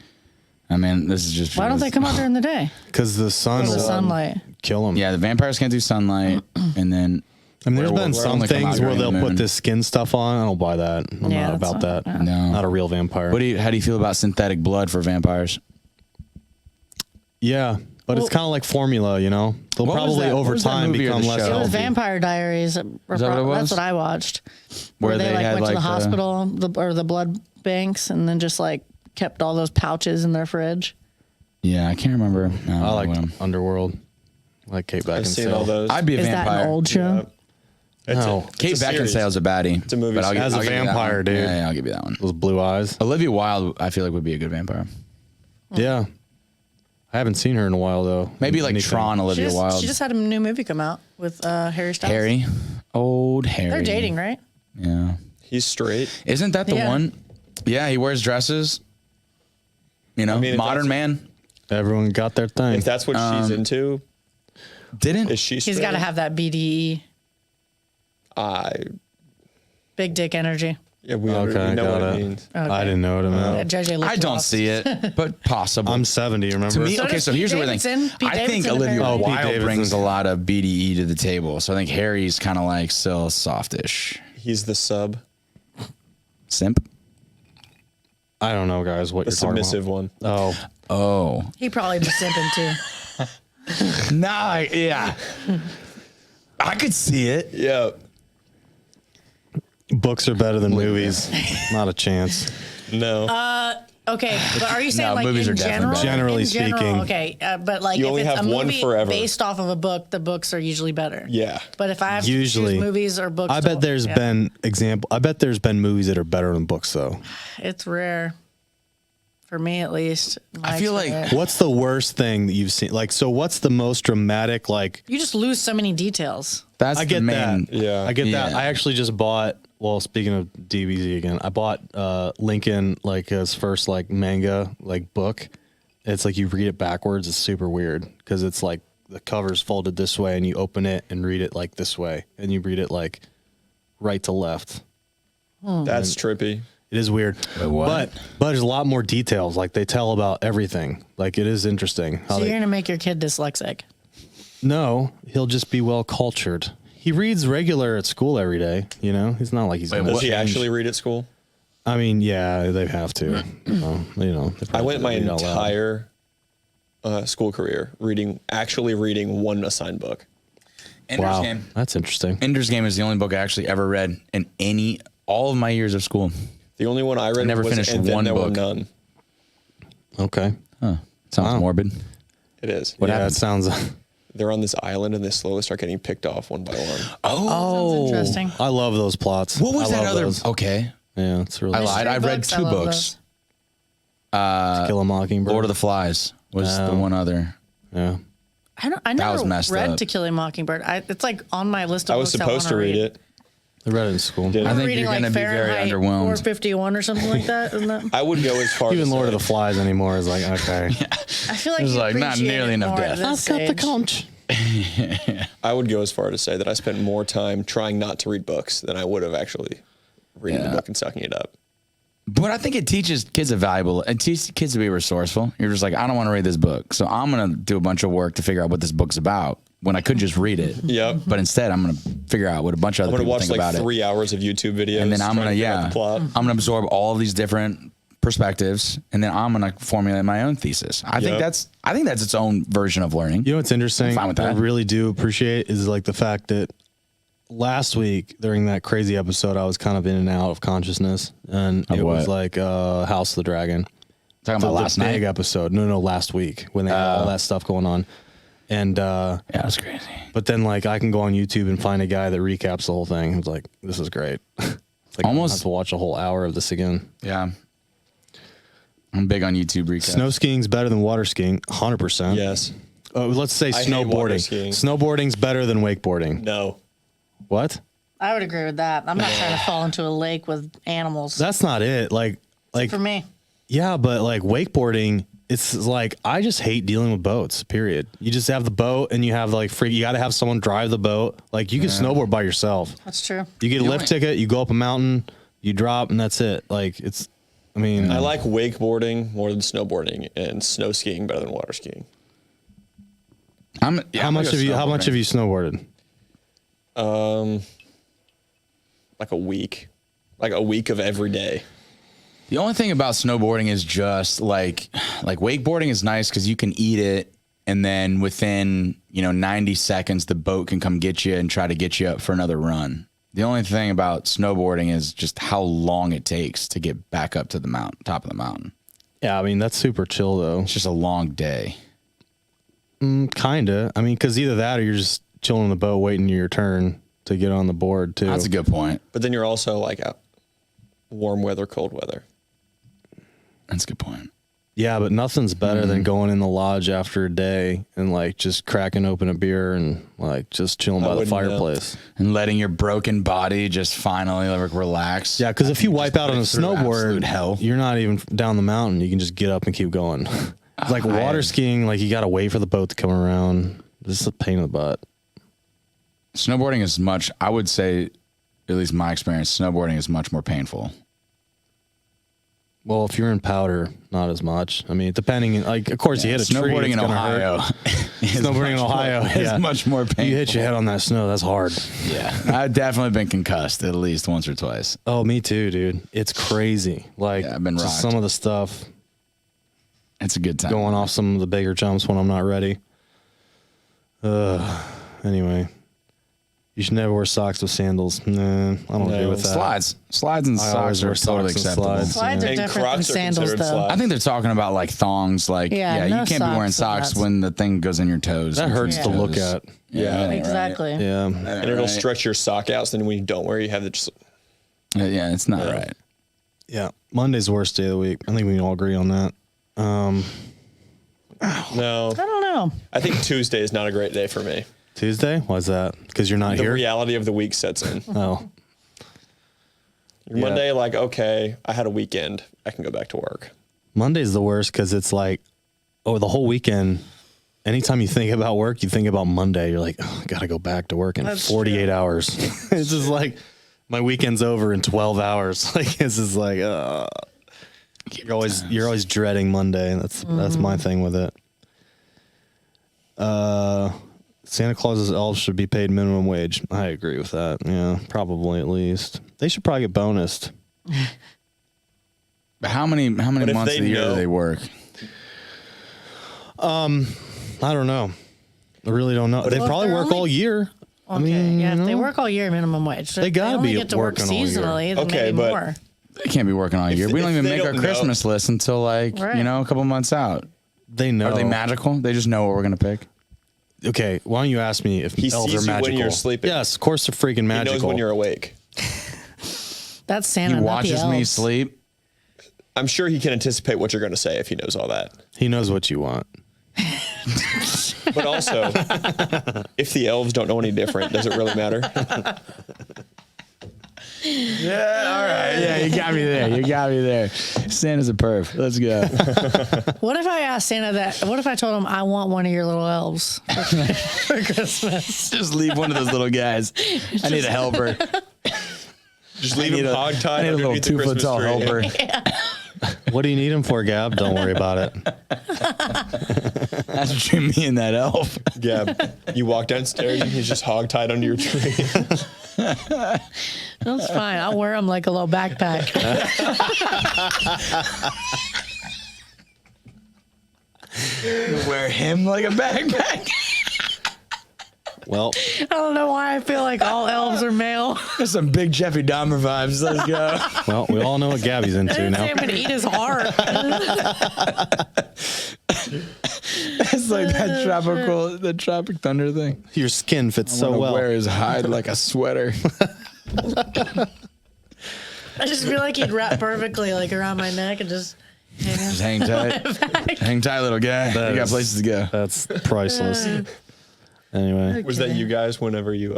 I mean, this is just. Why don't they come out during the day? Because the sun The will sunlight. kill them. Yeah, the vampires can't do sunlight, and then. I mean, there's been werewolves some only come out things where during they'll the put moon. this skin stuff on. I don't buy that. I'm Yeah, not that's about not- that. No. Not a real vampire. How do you feel about synthetic blood for vampires? Yeah, but it's Well- kind of like formula, you know. They'll What was probably that- what over was that time movie or become the less show? It was healthy. Vampire Diaries. that what it was? That's what I watched. Where Where they they like had, went to the like, the- hospital or the blood banks and then just like kept all those pouches in their fridge. Yeah, I can't remember. I like Underworld. I like Kate I've seen all Beckinsale. those. I'd be a Is that vampire. an old show? It's No. Kate it's a series. Beckinsale's a baddie. It's a movie series. As a vampire, dude. Yeah, I'll give you that one. Those blue eyes. Olivia Wilde, I feel like would be a good vampire. Yeah. I haven't seen her in a while though. Maybe like Anything. Tron, Olivia Wilde. She just had a new movie come out with Harry Styles. Harry, old Harry. They're dating, right? Yeah. He's straight. Isn't that the Yeah. one? Yeah, he wears dresses. You know, mean, if modern that's- man. Everyone got their thing. If that's what she's into, Didn't is she straight? He's got to have that BDE, big dick energy. Yeah, we Okay, know got what it. it means. I didn't know what it meant. JJ looked I don't lost. see it, but possible. I'm 70, remember? to me, So okay, does so Pete here's the thing. Davidson. Pete I think Davidson Olivia apparently. Pete Wilde Davidson. brings a lot of BDE to the table. So I think Harry's kind of like still softish. He's the sub. Simp. I don't know, guys. What The you're talking submissive one. about? Oh, He probably was simping too. nah, yeah. I could see it. Yeah. Books are better than movies. Not a chance. No. Okay, but are you saying No, like movies in are definitely general? better. Generally In general, speaking. okay, but like You if only it's have a one movie forever. based off of a book, the books are usually better. Yeah. But if I have Usually. to choose movies or books, I bet to- there's yeah, been I bet there's been movies that are better than books though. It's rare, for me at least. I feel like- What's the worst thing that you've seen? Like, so what's the most dramatic? Like, you just lose so many details. That's I the get main. that. Yeah. I get that. Yeah. I actually just bought. Well, speaking of DBZ again, I bought Lincoln like his first like manga like book. It's like you read it backwards. It's super weird because it's like the cover's folded this way and you open it and read it like this way and you read it like right to left. That's trippy. It is weird. Wait, what? But there's a lot more details. Like they tell about everything. Like it is interesting. How So they, you're gonna make your kid dyslexic. no, he'll just be well cultured. He reads regular at school every day. You know, he's not like he's. gonna Does he change. actually read at school? I mean, yeah, they have to. You know, they I went my read out loud. entire school career actually reading one assigned book. Ender's Wow, Game. that's interesting. Ender's Game is the only book I actually ever read in all of my years of school. The only one I read never was finished And Then one There Were book. None. Okay, Sounds Wow. morbid. It is. What yeah, happened? it sounds. They're on this island and they slowly start getting picked off one by one. Oh, Sounds interesting. I love those plots. what was I that love other? those. Okay, Yeah, it's really. I lied. Mystery I've read books, I two love books. those. Kill a Mockingbird. Lord of the Flies was the one other. Yeah. I never was messed read up. To Kill a Mockingbird. It's like on my list of I was books supposed to wanna read it. I read it in school. Did I I think reading you're like going to be very Fahrenheit underwhelmed. 451 or something like that, isn't that? I would go as far Even as Lord of say- the Flies anymore is like okay. I feel like It was you like, not appreciate nearly it enough more at death. this age. conch. I would go as far to say that I spent more time trying not to read books than I would have actually reading the Yeah. book and sucking it up. But I think it teaches kids it teaches kids to be resourceful. You're just like, I don't want to read this book, so I'm going to do a bunch of work to figure out what this book's about when I could just read it. Yep. But instead, I'm going to figure out what a bunch of I'm other going to people watch think like about 3 hours of YouTube videos. it. And then I'm trying going to, figure out yeah, the plot. I'm going to absorb all of these different perspectives, and then I'm going to formulate my own thesis. I think Yep. that's its own version of learning. You know what's interesting? I'm fine with that. I really do appreciate is like the fact that last week during that crazy episode, I was kind of in and out of consciousness, and Of it was what? like House of the Dragon. Talking about The last big night. episode. No, last week when they had all that stuff going on, and Yeah, that's crazy. but then like I can go on YouTube and find a guy that recaps the whole thing. It's like this is great. It's like I don't Almost- have to watch a whole hour of this again. Yeah. I'm big on YouTube recaps. Snow skiing's better than water skiing, 100%. Yes. Let's say I hate water snowboarding. skiing. Snowboarding's better than wakeboarding. No. What? I would agree with that. I'm not trying to fall into a lake with animals. That's not it. Like For me, yeah, but like wakeboarding, it's like I just hate dealing with boats. Period. You just have the boat, and you have like free. You got to have someone drive the boat. Like you can snowboard by yourself. that's true. You get a The lift only- ticket. You go up a mountain. You drop, and that's it. Like it's. I mean, I like wakeboarding more than snowboarding and snow skiing better than water skiing. I'm how gonna much go have you? How much snowboarding. have you snowboarded? Like a week. Like a week of every day. The only thing about snowboarding is just like wakeboarding is nice because you can eat it, and then within 90 seconds the boat can come get you and try to get you up for another run. The only thing about snowboarding is just how long it takes to get back up to the top of the mountain. Yeah, I mean that's super chill though. It's just a long day. Kinda. I mean, because either that or you're just chilling on the boat waiting your turn to get on the board too. That's a good point. But then you're also like out warm weather, cold weather. That's a good point. Yeah, but nothing's better than going in the lodge after a day and like just cracking open a beer and like just chilling by the wouldn't know. fireplace. And letting your broken body just finally like relax. Yeah, because if you wipe out on a through snowboard, absolute hell. you're not even down the mountain. You can just get up and keep going. It's like water skiing, like you got to wait for the boat to come around. This is a pain in the butt. Snowboarding is much, I would say, at least my experience, snowboarding is much more painful. Well, if you're in Powder, not as much. I mean, depending, like, of course, you hit a tree. Snowboarding it's in gonna Ohio. hurt. Snowboarding in Ohio is much more painful. You hit your head on that snow, that's hard. Yeah, I've definitely been concussed at least once or twice. Oh, me too, dude. It's crazy. Like, Yeah, I've been just rocked. some of the stuff It's a good time. going off some of the bigger jumps when I'm not ready. Anyway, you should never wear socks with sandals. Nah, I don't agree with that. Slides and I always socks wear are totally socks and acceptable. slides. Slides are And different than Crocs are sandals, considered though. slides. I think they're talking about like thongs. Like, Yeah, you no can't be wearing socks socks with when the thing goes in your toes. That hurts to look at. Yeah, that ain't Exactly. Yeah. And it'll stretch your sock out. So then when you don't wear it, you have the just. right. Yeah, it's not right. Yeah. Monday's the worst day of the week. I think we can all agree on that. No, I don't know. I think Tuesday is not a great day for me. Tuesday? Why's that? Because you're not The here? reality of the week sets in. Oh. Yeah. Monday, like, okay, I had a weekend. I can go back to work. Monday's the worst because it's like, the whole weekend. Anytime you think about work, you think about Monday. You're like, I got to go back to work in That's 48 true. hours. It's just like my weekend's over in 12 hours. Like, it's just like, you're always dreading Monday. That's my thing with it. Santa Claus's elves should be paid minimum wage. I agree with that. Yeah, probably at least. They should probably get bonused. But how many if months they of the year know- do they work? I don't know. I really don't know. They if probably they're work only- all year. Okay, yeah, if they work all year minimum wage, They gotta only be get to work working all year. seasonally, then Okay, maybe but- more. They can't be working all year. We don't if even they make our don't know- Christmas list until like Right. a couple months out. They know. Are they magical? They just know what we're gonna pick. Okay, why don't you ask me if He elves sees are you when magical? you're sleeping. Yes, of course they're freaking He magical. knows when you're awake. That's Santa. He not the watches me elves. sleep. I'm sure he can anticipate what you're going to say if he knows all that. He knows what you want. But also, if the elves don't know any different, does it really matter? Yeah, all right. Yeah, you got me there. You got me there. Santa's a perf. Let's go. What if I asked Santa that? What if I told him I want one of your little elves for Christmas? Just leave one of those little guys. I need a helper. Just leave him I hogtied need a little underneath the 2 foot Christmas tall tree. helper. What do you need him for, Gab? Don't worry about it. That's between me and that elf. Yeah, you walk downstairs and he's just hogtied under your tree. That's fine. I'll wear them like a little backpack. Wear him like a backpack. Well, I don't know why I feel like all elves are male. There's some big Jeffrey Dahmer vibes. Let's go. we all know what Gabby's I into didn't now. say I'm gonna eat his heart. It's like the Tropic Thunder thing. Your skin fits I so wanna well. wear his hide like a sweater. I just feel like he'd wrap perfectly like around my neck and just hang out. Just hang tight. Hang tight, little guy. That You got is- places to go. That's priceless. Anyway, Was that you guys whenever you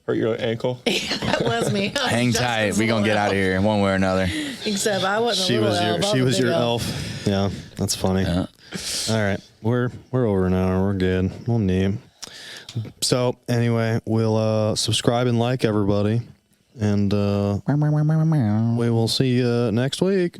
hurt your ankle? That was me. I was Hang just tight. this We gonna little get out of elf. here one way or another. Except I wasn't she a little was your elf. I she a was big your elf. Yeah, that's funny. Yeah. All right, we're over an hour. We're good. We'll need. So anyway, we'll subscribe and like everybody, and we will see you next week.